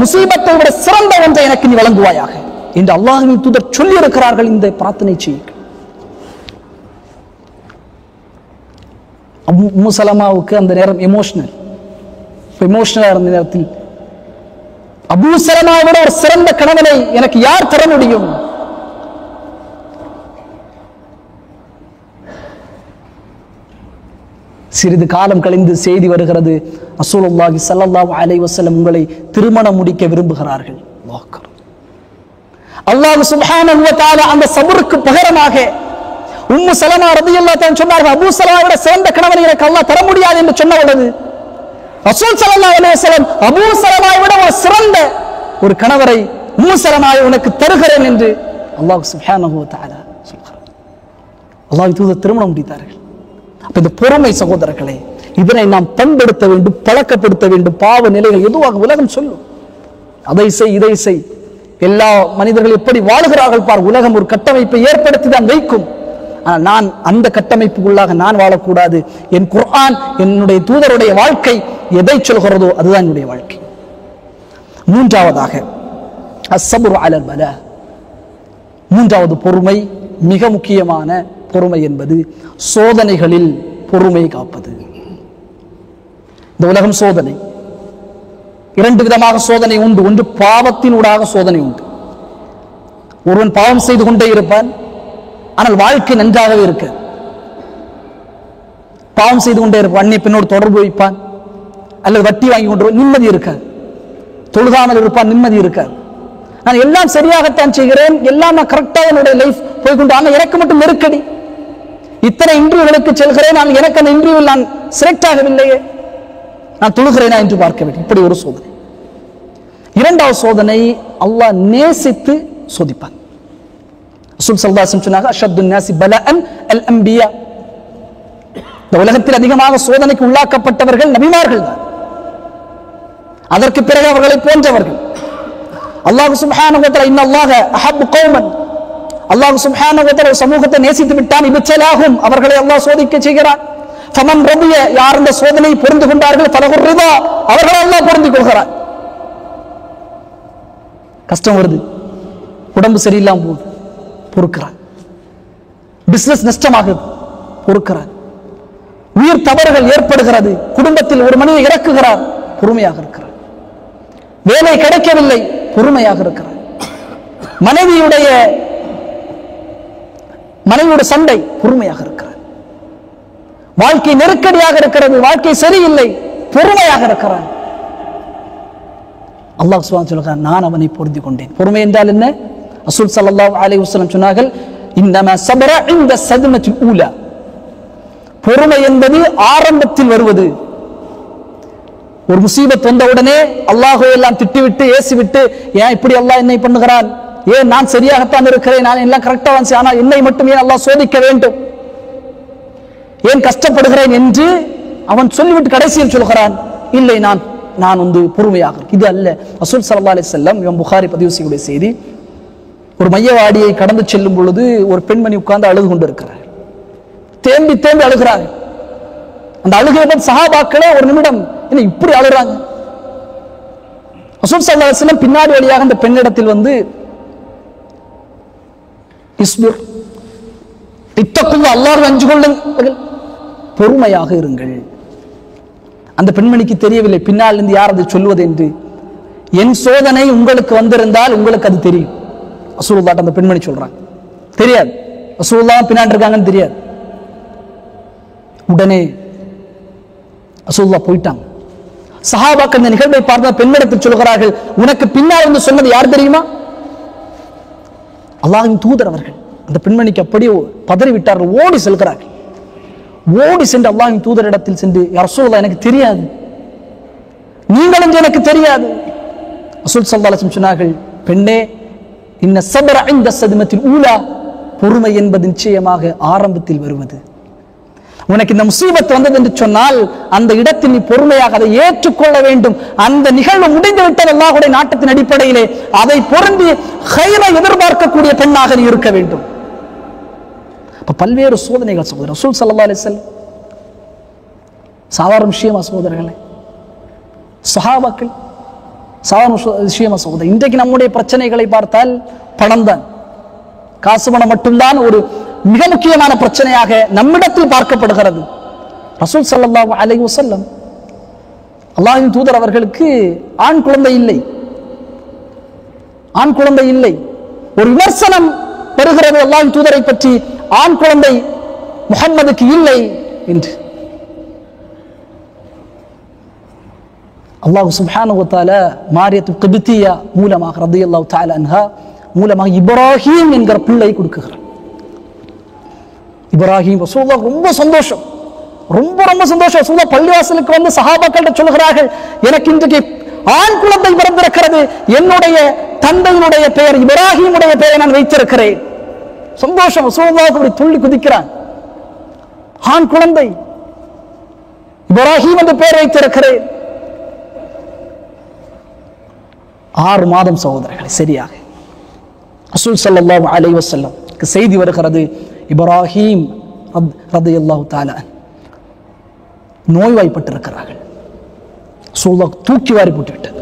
முசீபத்தை விட சிறந்த ஒன்றை எனக்கு நீ வழங்குவாயாக என்று அல்லாஹ்வின் தூதர் சொல்லி இருக்கிறார்கள். இந்த பிரார்த்தனை செய்யுங்கள். உம்மு சலமாவுக்கு அந்த நேரம் எமோஷனலா இருந்த நேரத்தில் அபூ சலமாவை விட ஒரு சிறந்த கணவனை எனக்கு யார் தர முடியும்? சிறிது காலம் கழிந்து செய்தி வருகிறது, ரசூலுல்லாஹி ஸல்லல்லாஹு அலைஹி வஸல்லம் உங்களை திருமணம் முடிக்க விரும்புகிறார்கள். அல்லாஹ் சுப்ஹானஹு வ தஆலா அந்த சபருக்கு பகரமாக உம்மு சலமா ரலியல்லாஹு தஆலா சொன்னார்கள், அபூ சலமாவை விட சிறந்த கணவனை எனக்கு அல்லாஹ் தர முடியாது என்று சொன்ன பொழுது ரசூல் ஸல்லல்லாஹு அலைஹி வஸல்லம் அபூ சலமாவை விட ஒரு சிறந்த ஒரு கணவரை உம்மு சலமாவை உனக்கு தருகிறேன் என்று அல்லாஹ் சுப்ஹானஹு வ தஆலா சொல்கிறார். அல்லாஹ்வின் தூதர் திருமணம் முடித்தார்கள். அப்ப இந்த பொறுமை சகோதரர்களே, இதனை நாம் பண்படுத்த வேண்டும், பழக்கப்படுத்த வேண்டும். பாவ நிலைகள் எதுவாக உலகம் சொல்லும், அதை செய் இதை செய், எல்லா மனிதர்கள் எப்படி வாழுகிறார்கள் பார். உலகம் ஒரு கட்டமைப்பை ஏற்படுத்தி தான் வைக்கும். ஆனால் நான் அந்த கட்டமைப்புக்குள்ளாக நான் வாழக்கூடாது. என் குர்ஆன், என்னுடைய தூதருடைய வாழ்க்கை எதை சொல்கிறதோ அதுதான் என்னுடைய வாழ்க்கை. மூன்றாவதாக அஸ்ஸப்ரு அலல் பலா, மூன்றாவது பொறுமை, மிக முக்கியமான பொறுமை என்பது சோதனைகளில் பொறுமை காப்பது. இந்த உலகம் சோதனை, இரண்டு விதமாக சோதனை உண்டு. ஒன்று பாவத்தினூடாக சோதனை உண்டு. ஒருவன் பாவம் செய்து கொண்டே இருப்பான், ஆனால் வாழ்க்கை நன்றாகவே இருக்க. பாவம் செய்து கொண்டே இருப்பான், அந்நிய பெண்ணோடு தொடர்பு வைப்பான், அல்லது வட்டி வாங்கி கொண்டு நிம்மதி இருக்காது. தொழுகாமல் இருப்பான், நிம்மதி இருக்காது. நான் எல்லாம் சரியாகத்தான் செய்கிறேன், எல்லாம் நான் கரெக்டாக என்னுடைய லைஃப் போய்கொண்டு, ஆனால் எனக்கு மட்டும் நெருக்கடி. இத்தனை இன்டர்வியூகளுக்கு செல்கிறேன், நான் எனக்கு அந்த இன்டர்வியூவில் நான் செலக்ட் ஆகவில்லையே, நான் தொழுகிறேனா என்று பார்க்க வேண்டும். இப்படி ஒரு சோதனை. இரண்டாவது சோதனை, அல்லாஹ் நேசித்து சோதிப்பான். ரசூல் ஸல்லல்லாஹு அலைஹி வஸல்லம் சொன்னாங்க, அஷத்துன் நாஸி பலஅன் அல் அன்பியா. இந்த உலகத்தில் அதிகமாக சோதனைக்கு உள்ளாக்கப்பட்டவர்கள் நபிமார்கள் தான். அதற்கு பிறகு அவர்களை போன்றவர்கள். அல்லாஹ் சுப்ஹானஹு வ தஆலா இன்னல்லாஹ அஹப்பு கௌமன், அல்லாஹ் சுப்ஹானஹு வ தஆலா சமூகத்தை நேசித்து விட்டான். இப்தலாஹும், அவர்களை அல்லாஹ் சோதிக்க செய்கிறான். ஃபமன் ரபிய, யார் இந்த சோதனையை புரிந்து கொண்டார்கள், ஃபலஹுர் ரிதா, அவர்களை அல்லாஹ் பொருந்திக் கொள்கிறான். கஷ்டம் வருது, உடம்பு சரியில்லாம போகுது, பொறுக்கிறான். பிசினஸ் நஷ்டமாகுது, பொறுக்கிறான். உயிர் தவறுகள் ஏற்படுகிறது, குடும்பத்தில் ஒரு மனிதனை இறக்குகிறார், பொறுமையாக இருக்கிறார். வேலை கிடைக்கவில்லை, பொறுமையாக இருக்கிறார். மனைவியுடைய சண்டை, பொறுமையாக இருக்கிறார். வாழ்க்கை நெருக்கடியாக இருக்கிறது, வாழ்க்கை சரியில்லை, பொறுமையாக இருக்கிறான். அல்லாஹ் சுப்ஹானஹு சொல்கிறான், நான் அவனை பொருந்தி கொண்டேன். பொறுமை என்றால் என்ன? ரசூல் ஸல்லல்லாஹு அலைஹி வஸல்லம் சொன்னார்கள், இன்னமா ஸப்ர இன்த ஸத்மத்தில் ஊலா, பொறுமை என்பது ஆரம்பத்தில் வருவது. ஒரு முசீபத் வந்த உடனே அல்லாஹ்வை எல்லாம் திட்டிவிட்டு ஏசிவிட்டு, ஏன் இப்படி அல்லாஹ் என்னை பண்ணுகிறான், ஏன் நான் சரியாகத்தான் இருக்கிறேன், நான் எல்லாம் கரெக்டாக வந்து, ஆனால் என்னை மட்டும் ஏன் அல்லாஹ் சோதிக்க வேண்டும், ஏன் கஷ்டப்படுகிறேன் என்று அவன் சொல்லிவிட்டு கடைசியில் சொல்கிறான், இல்லை நான் வந்து பொறுமையாக. இது அல்ல. ரசூல் ஸல்லல்லாஹு அலைஹி வஸல்லம், இமாம் புகாரி பதிவு செய்யக்கூடிய செய்தி, ஒரு மையவாடியை கடந்து செல்லும் பொழுது ஒரு பெண்மணி உட்கார்ந்து அழுது கொண்டிருக்கிறார். தேம்பி தேம்பி அழுகிறார். அந்த அழுகையுடன் சஹாபாக்களே ஒரு நிமிடம் என்ன இப்படி அழுகிறாங்க. ரசூல் ஸல்லல்லாஹு அலைஹி வஸல்லம் பின்னாடி வழியாக அந்த பெண்ணிடத்தில் வந்து, இஸ்பிர், இத்தக்குல்லாஹ், அல்லாஹ்வை அஞ்சு கொள்ளுங்கள், பொறுமையாக இருங்கள். அந்த பெண்மணிக்கு தெரியவில்லை பின்னால் இருந்து யார் அதை சொல்வது என்று. என் சோதனை உங்களுக்கு வந்திருந்தால் உங்களுக்கு அது தெரியும். ரசூலுல்லாஹ் அந்த பெண்மணி சொல்றாங்க, தெரியாது, ரசூலுல்லாஹ் பின்னாடி இருக்காங்கன்னு தெரியாது. உடனே ரசூலுல்லாஹ் போயிட்டாங்க. சஹாபாக்கள் இந்த நிகழ்வை பார்த்த பெண்ணிடத்தில் சொல்கிறார்கள், உனக்கு பின்னால் இருந்து சொன்னது யார் தெரியுமா? அல்லாஹ்வின் தூதர் அவர்கள். அந்த பெண்மணிக்கு அப்படியே பதறிவிட்டார்கள், ஓடி செல்கிறார்கள். ஓடி சென்று அல்லாஹ்வின் தூதரிடத்தில் சென்று, யா ரசூலுல்லாஹ் எனக்கு தெரியாது, நீங்கள் என்று எனக்கு தெரியாது. ரசூல் ஸல்லல்லாஹு அலைஹி வஸல்லம் சொன்னார்கள், பெண்ணே, இன்ன ஸப்ர இன்த ஸத்மத்தில் ஊலா, பொறுமை என்பது நிச்சயமாக ஆரம்பத்தில் வருவது. உனக்கு இந்த முசீபத் வந்தது என்று சொன்னால் அந்த இடத்தில் நீ பொறுமையாக அதை ஏற்றுக்கொள்ள வேண்டும். அந்த நிகழ்வு முடிந்துவிட்டது அல்லாஹ்வுடைய நாட்டத்தின் அடிப்படையிலே, அதை பொருந்தி கைரை எதிர்பார்க்கக்கூடிய பெண்ணாக நீ இருக்க வேண்டும். பல்வேறு சோதனைகள் சகோதரர். ரசூல் ஸல்லல்லாஹு அலைஹி வஸல்லம் சாதாரண விஷயமா சகோதரர்களே? சஹாபாக்கள் சாதாரண விஷயமா சகோதரர்? இன்றைக்கு நம்முடைய பிரச்சனைகளை பார்த்தால் பணம் தான், காசு பணம் மட்டும்தான் ஒரு மிக முக்கியமான பிரச்சனையாக நம்மிடத்தில் பார்க்கப்படுகிறது. ரசூல் ஸல்லல்லாஹு அலைஹி வஸல்லம், அல்லாஹ்வின் தூதர் அவர்களுக்கு ஆண் குழந்தை இல்லை, ஆண் குழந்தை இல்லை. ஒரு விமர்சனம் பெறுகிறது அல்லாஹ்வின் தூதரை பற்றி, ஆண் குழந்தை முஹம்மதுக்கு இல்லை என்று. அல்லாஹ் சுப்ஹானஹு வ தஆலா மாரியத்து கிப்தியா மூலமாக ரலியல்லாஹு தஆலா அன்ஹா மூலமாக இப்ராஹிம் என்கிற பிள்ளை கொடுக்கிறார். இப்ராஹிம் ரசூலுல்லாஹ் ரொம்ப சந்தோஷம், ரொம்ப ரொம்ப சந்தோஷம். ரசூலுல்லாஹ் பள்ளிவாசலுக்கு வந்து சஹாபாக்கள்கிட்ட சொல்கிறார்கள், எனக்கு இன்றைக்கு ஆண் குழந்தை பிறந்திருக்கிறது, என்னுடைய தந்தையினுடைய பெயர் இப்ராஹிமுடைய பெயரை நான் வைத்திருக்கிறேன். சந்தோஷம். ரசூலுல்லாஹ் அப்படி துள்ளி குதிக்கிறான். ஆண் குழந்தை இப்ராஹிம் என்று பெயர் வைத்திருக்கிறேன். 6 மாதம் சகோதரர்களை சரியாக ரசூல் ஸல்லல்லாஹு அலைஹி வஸல்லம் செய்தி வருகிறது, இப்ராஹிம் ரலியல்லாஹு தஆலா நோய்வாய்ப்பட்டிருக்கிறார்கள். ரசூலுல்லாஹ் தூக்கி வாரி போட்டு விட்டது.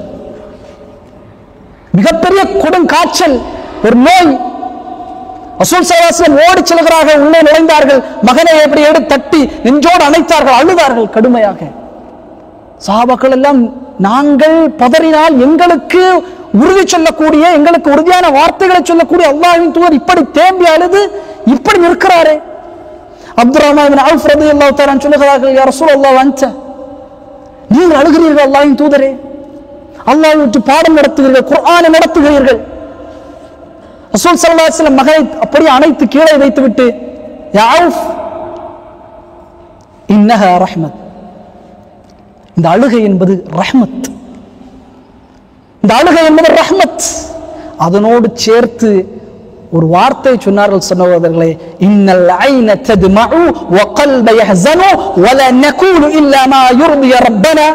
மிகப்பெரிய கொடும் காய்ச்சல், ஒரு நோய். ரசூல் ஸல்லல்லாஹு அலைஹி வஸல்லம் ஓடி செல்கிறார்கள், உள்ளே நுழைந்தார்கள், மகனை எப்படி எடுத்து தட்டி நெஞ்சோடு அணைத்தார்கள், அழுதார்கள் கடுமையாக. சஹாபாக்கள் எல்லாம், நாங்கள் பதறினால் எங்களுக்கு உறுதி சொல்லக்கூடிய, எங்களுக்கு உறுதியான வார்த்தைகளை சொல்லக்கூடிய அல்லாஹ்வின் தூதர் இப்படி தேம்பி அழுது இப்படி நிற்கிறாரே. அப்துர்ரஹ்மான் இப்னு அவ்ஃப் ரலியல்லாஹு தஆலா சொல்லுகிறார்கள், யா ரசூலல்லாஹ் அன்த, நீங்கள் அழுகிறீர்கள் அல்லாஹ்வின் தூதரே, அல்லாஹ்வை விட்டு பாடம் நடத்துகிறீர்கள், குர்ஆனை நடத்துகிறீர்கள். ரசூல் ஸல்லல்லாஹு அலைஹி வஸல்லம் மகனை அப்படியே அணைத்து கீழே வைத்துவிட்டு, யா அவ்ஃப் இன்னஹா ரஹ்மத், இந்த அழுகை என்பது ரஹ்மத், இந்த அழுகை என்பது ரஹ்மத். அதனோடு சேர்த்து ஒரு வார்த்தை சொன்னார்கள் சகோதரர்களே, இன்னல் ஐன தத்மஉ வ கல்ப யஹ்ஸனு வ லா நகூலு இல்லா மா யுர்தி ரப்பனா,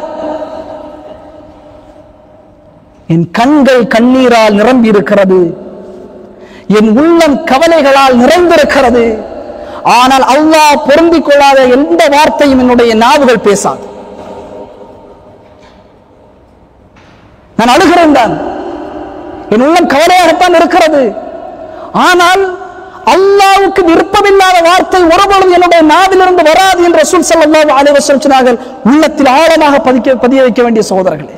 என் கண்கள் கண்ணீரால் நிரம்பி இருக்கிறது, என் உள்ளம் கவலைகளால் நிறைந்திருக்கிறது, ஆனால் அல்லாஹ் பொருந்திக் கொள்ளாத எந்த வார்த்தையும் என்னுடைய நாவுகள் பேசாது. நான் அழுகிறேன் தான், என் உள்ளம் கவலையாகத்தான் இருக்கிறது, ஆனால் அல்லாஹ்வுக்கு விருப்பமில்லாத வார்த்தை ஒருபொழுதும் என்னுடைய நாவிலிருந்து வராது என்று ரசூல் ஸல்லல்லாஹு அலைஹி வஸல்லம் சொன்னார்கள். உள்ளத்தில் ஆழமாக பதிய வைக்க வேண்டிய சகோதரர்களே,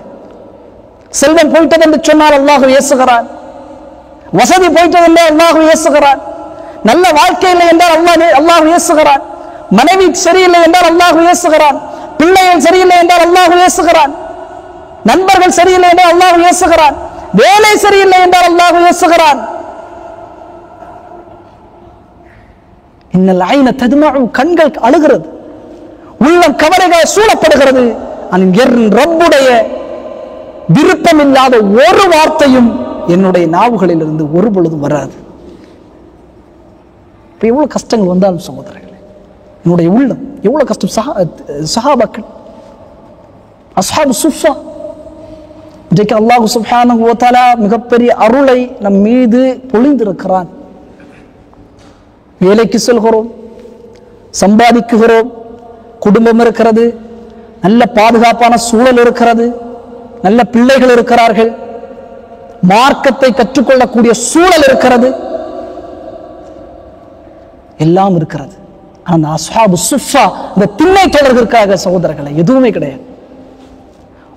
செல்வம் போயிட்டது என்று சொன்னால் அல்லாஹ் ஏசுகிறான், வசதி போயிட்டது என்றால் அல்லாஹ் ஏசுகிறான், நல்ல வாழ்க்கை இல்லை என்றால் அல்லாஹ் ஏசுகிறான், மனைவி சரியில்லை என்றால் அல்லாஹ் ஏசுகிறான், பிள்ளைகள் சரியில்லை என்றால் அல்லாஹ் ஏசுகிறான், நண்பர்கள் சரியில்லை என்றால் அல்லாஹ் ஏசுகிறான், வேலை சரியில்லை என்றால் அல்லாஹ் ஏசுகிறான். இன்னல் ஐன தத்மஉ, கண்கள் அழுகிறது, உள்ளம் கவலைகள் சூழப்படுகிறது. ரப்புடைய விருப்பமில்லாத ஒரு வார்த்தையும் என்னுடைய நாவுகளில் இருந்து ஒரு பொழுதும் வராது. இப்ப எவ்வளவு கஷ்டங்கள் வந்தாலும் சகோதரர்களே, என்னுடைய உள்ளம் எவ்வளவு கஷ்டம். சஹாபாக்கள், அஸ்ஹாபு சுஃபா, இன்றைக்கு அல்லாஹ் சுப்ஹானஹு வ தஆலா மிகப்பெரிய அருளை நம் மீது பொழிந்திருக்கிறான். வேலைக்கு செல்கிறோம், சம்பாதிக்குகிறோம், குடும்பம் இருக்கிறது, நல்ல பாதுகாப்பான சூழல் இருக்கிறது, நல்ல பிள்ளைகள் இருக்கிறார்கள், மார்க்கத்தை கற்றுக்கொள்ளக்கூடிய சூழல் இருக்கிறது, எல்லாம் இருக்கிறது. அந்த அஸ்ஹாபு சுஃபா, இந்த திண்ணை தொடர்கிறதுக்காக சகோதரர்களை எதுவுமே கிடையாது.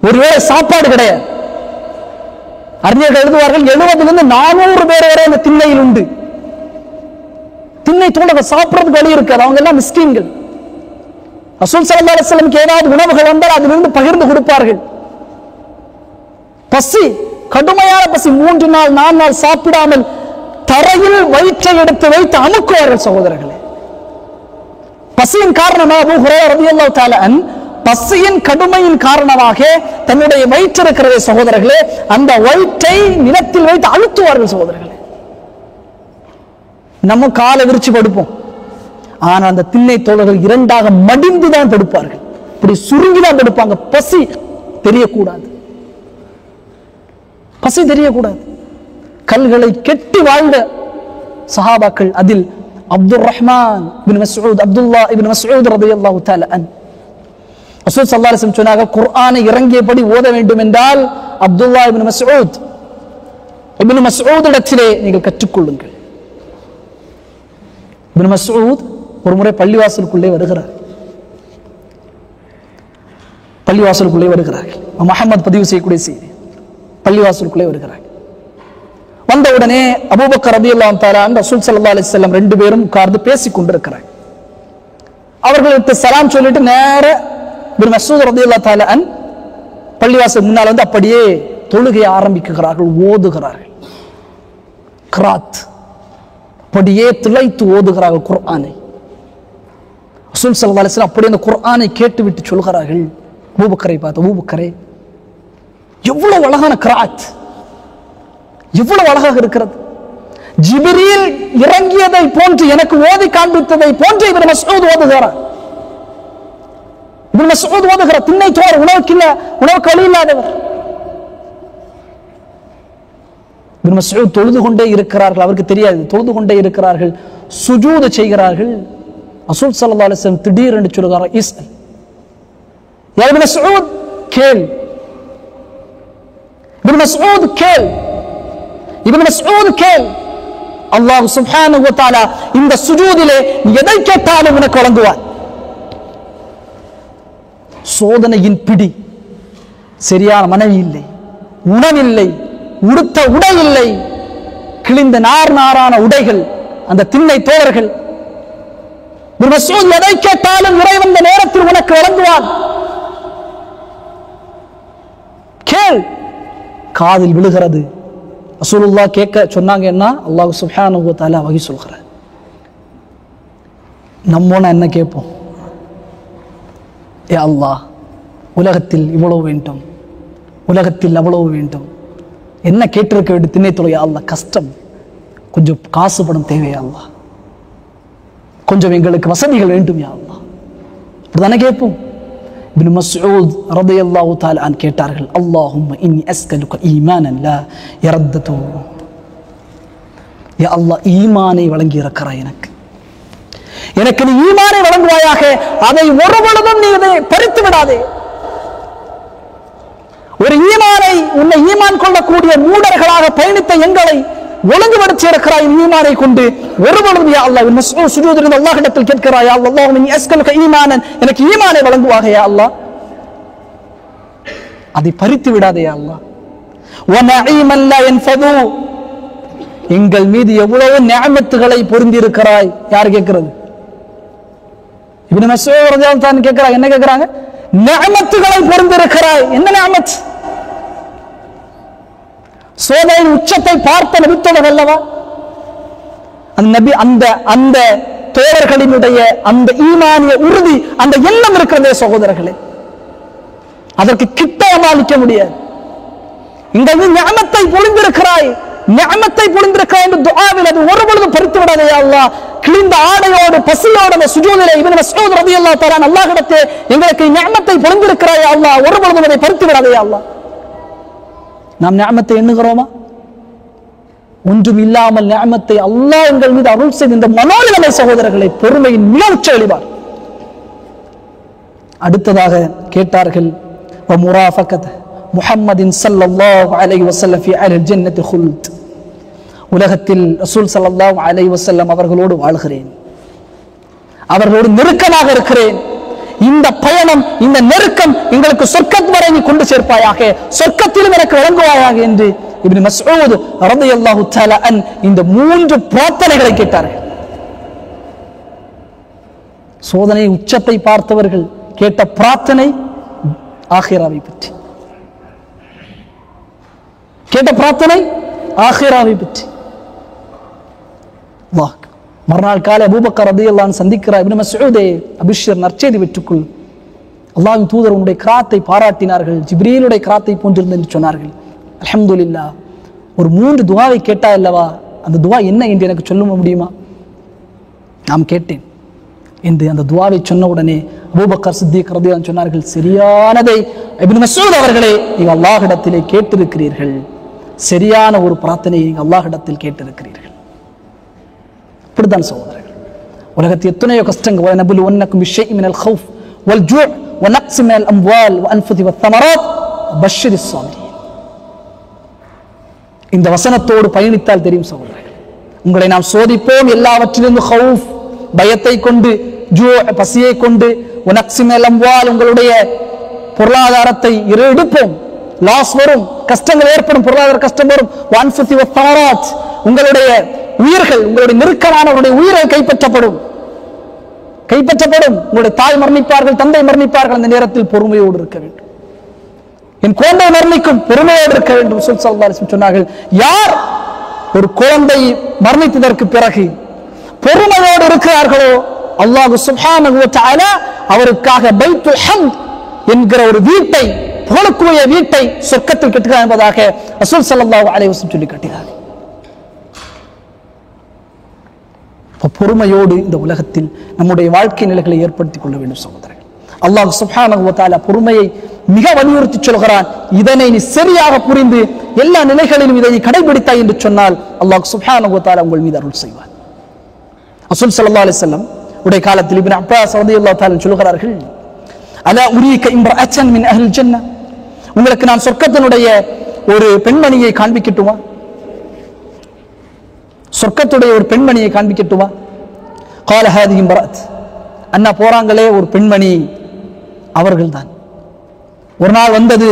ஒருவேளை சாப்பாடு கிடையாது. அறிஞர்கள் எழுதுவார்கள், 70 to 400 பேர் வரை அந்த திண்ணையில் உண்டு. திண்ணை தோழர்கள் சாப்பிடறதுக்கு வழி இருக்காது, அவங்க எல்லாம் மிஸ்கீன்கள். ரசூல் ஸல்லல்லாஹு அலைஹி வஸல்லம் ஏதாவது உணவுகள் வந்தால் அதிலிருந்து பகிர்ந்து கொடுப்பார்கள். பசி, கடுமையான பசி, 3 நாள் 4 நாள் சாப்பிடாமல் தரையில் வயிற்றை எடுத்து வைத்து அமுக்குவார்கள் சகோதரர்களே. பசியின் காரணமாக அபூ ஹுரைரா ரலியல்லாஹு தஆலா பசியின் கடுமையின் காரணமாக தன்னுடைய வயிற்று இருக்கிற சகோதரர்களே, அந்த வயிற்றை நிலத்தில் வைத்து அழுத்துவார்கள் சகோதரர்களே. நம்ம காலை விரிச்சு படுப்போம், ஆனால் அந்த திண்ணை தோழர்கள் 2ஆக மடிந்துதான் தடுப்பார்கள், இப்படி சுருங்கிதான் தடுப்பாங்க. பசி தெரியக்கூடாது, பசி தெரியக்கூடாது. கல்களை கெட்டி வாழ்ந்த சஹாபாக்கள், அதில் அப்துர்ரஹ்மான் இப்னு மஸ்ஊத், அப்துல்லாஹ் இப்னு மஸ்ஊத் ரலியல்லாஹு தஆலா அன்ஹு, ரசூல் ஸல்லல்லாஹு அலைஹி வஸல்லம் சொன்னாங்க, குர்ஆனை இறங்கியபடி ஓத வேண்டும் என்றால் அப்துல்லாஹ் இப்னு மஸ்ஊத் இடத்திலே நீங்கள் கற்றுக்கொள்ளுங்கள். இப்னு மஸ்ஊத் ஒரு முறை பள்ளிவாசலுக்குள்ளே வருகிறார். பள்ளிவாசலுக்குள்ளே வருகிறார்கள். முஹம்மது பதிவு செய்யக்கூடிய செய்தி. பள்ளிவாசலுக்குள்ளே வருகிறார்கள். வந்தவுடனே அபூபக்கர் ரலியல்லாஹு தஆலா ரசூல் ஸல்லல்லாஹு அலைஹி வஸல்லம் ரெண்டு பேரும் உட்கார்ந்து பேசிக் கொண்டிருக்கிறார். அவர்களுக்கு சலாம் சொல்லிட்டு நேர இப்னு மஸ்ஊத் ரலியல்லாஹு தஆலா பள்ளிவாசல் முன்னால் வந்து அப்படியே தொழுகையை ஆரம்பிக்கிறார்கள், ஓதுகிறார்கள். கிராத் அப்படியே திளைத்து ஓதுகிறார்கள் குர்ஆனை. ரசூல் ஸல்லல்லாஹு அலைஹி வஸல்லம் அப்படியே அந்த குர்ஆனை கேட்டுவிட்டு சொல்கிறார்கள், அபூபக்கரை பார்த்து, அபூபக்கரே எவ்வளவு அழகான கிராத், எவ்வளவு அழகாக இருக்கிறது. ஜிப்ரீல் இறங்கியதை போன்று எனக்கு ஓதி காண்பித்ததை போன்று இப்னு மஸ்ஊத் ஓதுகிறார். இப்னு மஸ்ஊத் ஓதுகிறார். திண்ணை தோர், உணவுக்கு வழி இல்லாதவர். இப்னு மஸ்ஊத் தொழுது கொண்டே இருக்கிறார்கள், அவருக்கு தெரியாது, தொழுது கொண்டே இருக்கிறார்கள், சுஜூத் செய்கிறார்கள். ரசூல் ஸல்லல்லாஹு அலைஹி வஸல்லம் திடீரென்று சொல்கிறார், இஸ்அல் யா இப்னு மஸ்ஊத், கேள். இப்னு மஸ்ஊத் கேள், இப்னு மஸ்ஊத் கேள். அல்லாஹ் சுப்ஹானஹு வ தஆலா இந்த சுஜூதிலே எதை கேட்டாலும் உனக்கு வழங்குவார். சோதனையின் பிடி, சரியான மனைவி இல்லை, உணவில்லை, உடுத்த உடை இல்லை, கிழிந்த நாரான உடைகள், அந்த திண்ணை தோழர்கள். இப்னு மஸ்ஊத் எதை கேட்டாலும் இறைவன் இந்த நேரத்தில் உனக்கு வழங்குவான். கேள். காதில் விழுகிறது. ரசூலுல்லாஹ் கேட்க சொன்னாங்கன்னா அல்லாஹ் சுப்ஹானஹு வ தஆலா வஹி சொல்கிறார். நம்மோன என்ன கேட்போம்? யா அல்லாஹ், உலகத்தில் இவ்வளவு வேண்டும், உலகத்தில் அவ்வளவு வேண்டும், என்ன கேட்டிருக்க வேண்டும்? திண்ணை தொலை. யா அல்லாஹ், கஷ்டம், கொஞ்சம் காசு பணம் தேவையா அல்லாஹ், கொஞ்சம் எங்களுக்கு வசதிகள் வேண்டும் யா அல்லாஹ், அப்படிதானே கேட்போம். இப்னு மஸ்ஊத் ரலியல்லாஹு தஆலா அன் கேட்டார்கள், அல்லாஹும்ம இன்னி அஸ்கலுக ஈமானன் லா யரத்தது. யா அல்லாஹ், ஈமானை வழங்கி இருக்கிறாய் எனக்கு நீ ஈமானை வழங்குவாயாக, அதை ஒரு பொழுதும் நீ இதை பறித்து விடாதே. ஒரு ஈமானை, உன்னை ஈமான் கொள்ளக்கூடிய மூடர்களாக பயணித்த எங்களை ஒழுங்குபடுத்தி இருக்கிறாய் ஈமானை கொண்டு. ஒரு பொழுதும் யா அல்லாஹ், மஸ்ஊத் சுஜூதில் அல்லாஹ்விடத்தில் கேட்கிறாய், யா அல்லாஹ் இன்னி அஸ்கலுக ஈமானன், எனக்கு ஈமானை வழங்குவாக யா அல்லாஹ், அதை பறித்து விடாதே யா அல்லாஹ். வ நஈமன் லா யன்ஃபது, எங்கள் மீது எவ்வளவு நிஅமத்துகளை பொருந்தி இருக்கிறாய். யார் கேட்கிறது? இப்னு மஸ்ஊத் ரலியல்லாஹு தஆலா கேட்கிறாங்க. என்ன கேட்கிறாங்க? நிஅமத்துகளை பொருந்தி இருக்கிறாய். என்ன நிஅமத்? சோதனையின் உச்சத்தை பார்த்த நபித்தோழர் அல்லவா அந்த நபி. அந்த தோழர்களினுடைய அந்த ஈமானிய உறுதி, அந்த எண்ணம் இருக்கிறதே சகோதரர்களே, அதற்கு கிட்ட அளிக்க முடியாது. இங்கே நிஅமத்தை பொழிந்திருக்கிறாய், நிஅமத்தை பொழிந்திருக்கிறாய் என்று துஆவில் அது ஒரு பொழுதும் பறித்து விடாதே யா அல்லாஹ். கிழிந்த ஆடையோடு பசியோடு அந்த சுஜூதிலே இப்னு மஸ்ஊத் ரலியல்லாஹு தஆலா அல்லாஹ்விடத்தே எங்களுக்கு நிஅமத்தை பொழிந்திருக்கிறாய் யா அல்லாஹ், ஒரு பொழுதும் அதை பறித்து விடாதே யா அல்லாஹ். நாம் நிஅமத்தை எண்ணுகிறோமா? ஒன்றும் இல்லாமல் நிஅமத்தை அல்லாஹ் எங்கள் மீது அருள் செய்த இந்த மனோநிலை சகோதரர்களை, பொறுமையின் மிக உச்ச வெளிப்பாடு. அடுத்ததாக கேட்டார்கள், வ முராஃபகத் முஹம்மதின் ஸல்லல்லாஹு அலைஹி வஸல்லம் ஃபீ அஹ்லில் ஜன்னத்தில் ஹுல்த். உலகத்தில் ரசூல் ஸல்லல்லாஹு அலைஹி வஸல்லம் அவர்களோடு வாழ்கிறேன், அவர்களோடு நெருக்கமாக இருக்கிறேன். இந்த பயணம், இந்த நெருக்கம் எங்களுக்கு சொர்க்கம் வரை நீ கொண்டு சேர்ப்பாயாக, சொர்க்கத்திலும் எனக்கு வழங்குவாயாக என்று இப்னு மஸ்ஊத் ரலியல்லாஹு தஆலா அன் இந்த மூன்று பிரார்த்தனைகளை கேட்டார்கள். சோதனை உச்சத்தை பார்த்தவர்கள் கேட்ட பிரார்த்தனை ஆகிராவை பற்றி, கேட்ட பிரார்த்தனை ஆகிராவை பற்றி. மறுநாள் காலை அபூபக்கர் ரலியல்லாஹு அன்ஹு சந்திக்கிறார். இப்னு மஸ்ஊதே, அபிஷர், நற்செய்தி பெற்றுக்கொள், அல்லாஹ்வின் தூதர் உன்னுடைய கிராத்தை பாராட்டினார்கள், ஜிப்ரீலுடைய கிராத்தை போன்றிருந்தது என்று சொன்னார்கள். அல்ஹம்துலில்லாஹ். ஒரு 3 துஆவை கேட்டா அல்லவா, அந்த துஆ என்ன என்று எனக்கு சொல்ல முடியுமா? நாம் கேட்டேன் என்று அந்த துஆவை சொன்ன உடனே அபூபக்கர் சித்திக் ரலியல்லாஹு அன்ஹு சொன்னார்கள், சரியானதை இப்னு மஸ்ஊத் அவர்களே நீங்கள் அல்லாஹ்விடத்திலே கேட்டிருக்கிறீர்கள், சரியான ஒரு பிரார்த்தனையை நீங்கள் அல்லாஹ்விடத்தில் கேட்டிருக்கிறீர்கள். இப்படித்தான் சகோதரர்கள், உலகத்தில் எத்தனையோ கஷ்டங்கள், வனபுலுவன்னக்கும் பிஷைஇன் மினல் கௌஃப் வல் ஜூ' வ நக்ஸின் மினல் அம்வால் வ அன்ஃபுஸி வத் தமராத் வபஷ்ஷிரிஸ் ஸாபிரீன். இந்த வசனத்தோடு பயணித்தால் தெரியும் சகோதரர்கள், உங்களை நாம் சோதிப்போம் எல்லாவற்றிலிருந்து, கௌஃப் பயத்தை கொண்டு, ஜூ' பசியை கொண்டு, வ நக்ஸின் மினல் அம்வால் உங்களுடைய பொருளாதாரத்தை எடுப்போம், லாஸ் வரும், கஷ்டங்கள் ஏற்படும், பொருளாதார கஷ்டம் வரும். உங்களுடைய உயிர்கள், உங்களுடைய நெருக்கமானவருடைய உயிர்கள் கைப்பற்றப்படும். உங்களுடைய தாய் மரணிப்பார்கள், தந்தை மரணிப்பார்கள். அந்த நேரத்தில் பொறுமையோடு இருக்க வேண்டும். என் குழந்தை மரணிக்கும், பொறுமையோடு இருக்க வேண்டும். ரசூல் ஸல்லல்லாஹு அலைஹி வஸல்லம் சொன்னார்கள், யார் ஒரு குழந்தை மரணித்ததற்கு பிறகு பொறுமையோடு இருக்கிறார்களோ அல்லாஹ் சுப்ஹானஹு வ தஆலா அவருக்காக பைத்துல் ஹம்த் என்கிற ஒரு வீட்டை, புகழுக்குரிய வீட்டை சொர்க்கத்தில் கட்டுகிறார் என்பதாக ரசூல் ஸல்லல்லாஹு அலைஹி வஸல்லம் சொல்லி காட்டினார். பொறுமையோடு இந்த உலகத்தில் நம்முடைய வாழ்க்கை நிலைகளை ஏற்படுத்திக் கொள்ள வேண்டும் சகோதரர்கள். அல்லாஹ் சுப்ஹானஹு வ தஆலா பொறுமையை மிக வலியுறுத்தி சொல்கிறான். இதனை நீ சரியாக புரிந்து எல்லா நிலைகளிலும் இதை கடைபிடித்தாய் என்று சொன்னால் அல்லாஹ் சுப்ஹானஹு வ தஆலா உங்கள் மீது அருள் செய்வார். ரசூல் ஸல்லல்லாஹு அலைஹி வஸல்லம் உடைய காலத்தில் இப்னு அப்பாஸ் ரலியல்லாஹு தஆலா சொல்கிறார்கள், அலா உரீக இம்ரஅத்தன் மின் அஹ்லில் ஜன்னah, உங்களுக்கு நான் சொர்க்கத்தினுடைய ஒரு பெண்மணியை காண்பிக்கட்டுமா? சொர்க்கத்துடைய ஒரு பெண்மணியை காண்பிக்கட்டுமா? قال هذه امرأة, அண்ணா போறாங்களே ஒரு பெண்மணி, அவர்கள்தான். ஒரு நாள் வந்தது,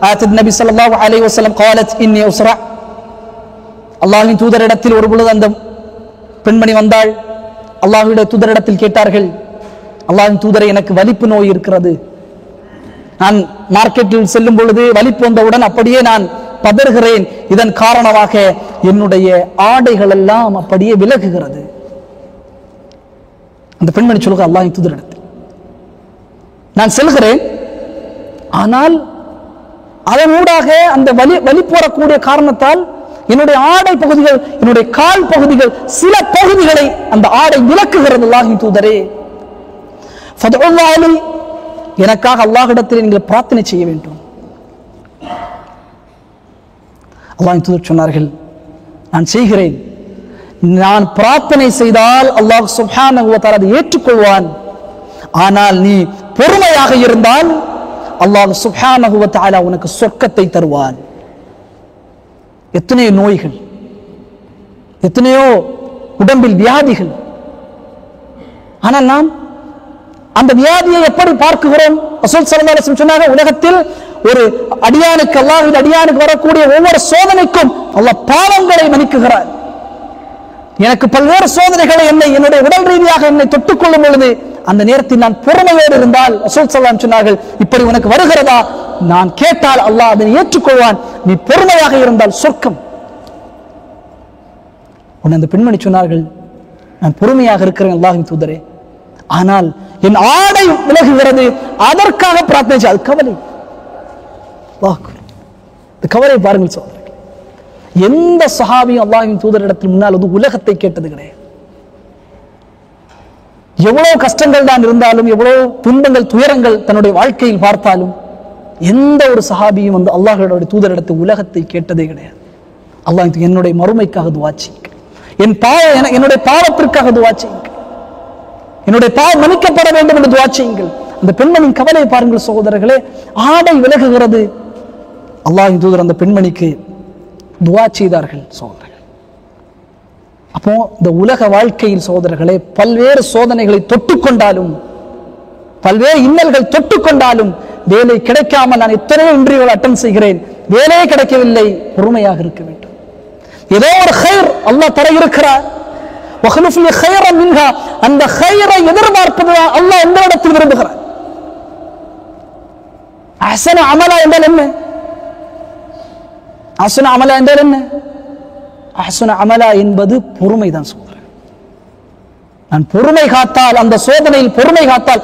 ஆத்தத் நபி ஸல்லல்லாஹு அலைஹி வஸல்லம் قالت اني اسرع, அல்லாஹ்வின் தூதரிடத்தில் ஒரு பொழுது அந்த பெண்மணி வந்தாள். அல்லாஹ்வுடைய தூதரிடத்தில் கேட்டார்கள், அல்லாஹ்வின் தூதரே, எனக்கு வலிப்பு நோய் இருக்கிறது. நான் மார்க்கெட்டில் செல்லும் பொழுது வலிப்பு வந்தவுடன் அப்படியே நான் பதறுகிறேன். இதன் காரணமாக என்னுடைய ஆடைகள் எல்லாம் அப்படியே விலகுகிறது. அந்த பெண்மணி சொல்லுங்க, அல்லாஹ்வின் தூதரிடத்தில் நான் செல்கிறேன், ஆனால் அதனூடாக அந்த வலி போறக்கூடிய காரணத்தால் என்னுடைய ஆடை பகுதிகள், என்னுடைய கால் பகுதிகள், சில பகுதிகளை அந்த ஆடை விலக்குகிறது. அல்லாஹ்வின் தூதரே, ஃபதுல்லாஹ் அலி, எனக்காக அல்லாஹ்விடத்தில் நீங்கள் பிரார்த்தனை செய்ய வேண்டும். அல்லாஹ்வின் தூதர் சொன்னார்கள், நான் செய்கிறேன். நான் பிரார்த்தனை செய்தால் அல்லாஹ் சுப்ஹானஹு வ தஆலா அதை ஏற்றுக்கொள்வான். ஆனால் நீ பொறுமையாக இருந்தால் அல்லாஹ் சுப்ஹானஹு வ தஆலா உனக்கு சொர்க்கத்தை தருவான். எத்தனையோ நோய்கள், எத்தனையோ உடம்பில் வியாதிகள், ஆனால் நாம் அந்த வியாதியை எப்படி பார்க்கிறோம்? ரசூல் ஸல்லல்லாஹு அலைஹி வஸல்லம் சொன்னாங்க, உலகத்தில் ஒரு அடியானுக்கு, அல்லாஹ்வின் அடியானுக்கு வரக்கூடிய ஒவ்வொரு சோதனைக்கும் அல்லாஹ் பாவங்களை மன்னிக்குகிறார். எனக்கு பல்வேறு சோதனைகளை என்னுடைய உடல் ரீதியாக என்னை தொட்டுக்கொள்ளும் பொழுது அந்த நேரத்தில் நான் பொறுமையோடு இருந்தால் ரசூல் ஸல்லல்லாஹு அலைஹி வஸல்லம் சொன்னார்கள், இப்படி உனக்கு வருகிறதா, நான் கேட்டால் அல்லாஹ் அதை ஏற்றுக்கொள்வான். நீ பொறுமையாக இருந்தால் சொர்க்கம். அந்த பெண்மணி சொன்னார்கள், நான் பொறுமையாக இருக்கிறேன் அல்லாஹ்வின் தூதரே, ஆனால் என் ஆடை விலகுகிறது, அதற்காக பிரார்த்தனை செய்ய. அது கவலை. கவலை பாருங்கள் சோதரர்கள். எந்த சஹாபியும் அல்லாஹ்வின் தூதரிடத்தில் முன்னால் வந்து உலகத்தை கேட்டது கிடையாது. எவ்வளவு கஷ்டங்கள் தான் இருந்தாலும், எவ்வளவு துன்பங்கள், துயரங்கள் தன்னுடைய வாழ்க்கையில் பார்த்தாலும், எந்த ஒரு சஹாபியும் வந்து அல்லாஹ்வுடைய தூதரிடத்தில் உலகத்தை கேட்டதே கிடையாது. அல்லாஹ் என்னுடைய மறுமைக்காக துஆ செய்யுங்க, என்னுடைய பாவத்திற்காக துஆ செய்யுங்க, என்னுடைய பாவம் மன்னிக்கப்பட வேண்டும் என்று துஆ செய்யுங்கள். அந்த பெண்மணியின் கவலையை பாருங்கள் சகோதரர்களே. ஆடை விலகுகிறது. அல்லாஹ்வின் தூதர் அந்த பெண்மணிக்கு துஆ செய்தார்கள் சகோதரர்கள். அப்போ இந்த உலக வாழ்க்கையில் சகோதரர்களே, பல்வேறு சோதனைகளை தொட்டுக்கொண்டாலும், பல்வேறு இன்னல்கள் தொட்டுக்கொண்டாலும், வேலை கிடைக்காமல் நான் எத்தனையோ இன்டர்வியூ அட்டெண்ட் செய்கிறேன், வேலையே கிடைக்கவில்லை, பொறுமையாக இருக்க வேண்டும். ஏதோ ஒரு கைர் அல்லாஹ் தர இருக்கிறார், அந்த கைரை எதிர்பார்ப்பதுதான் அல்லாஹ் உங்களிடத்தில் விரும்புகிறார். அஹ்ஸன அமலா என்றால் என்ன? அஹ்ஸன அமலா என்றால் என்ன? அஹ்ஸன அமலா என்பது பொறுமைதான் சகோதரர். நான் பொறுமை காத்தால், அந்த சோதனையில் பொறுமை காத்தால்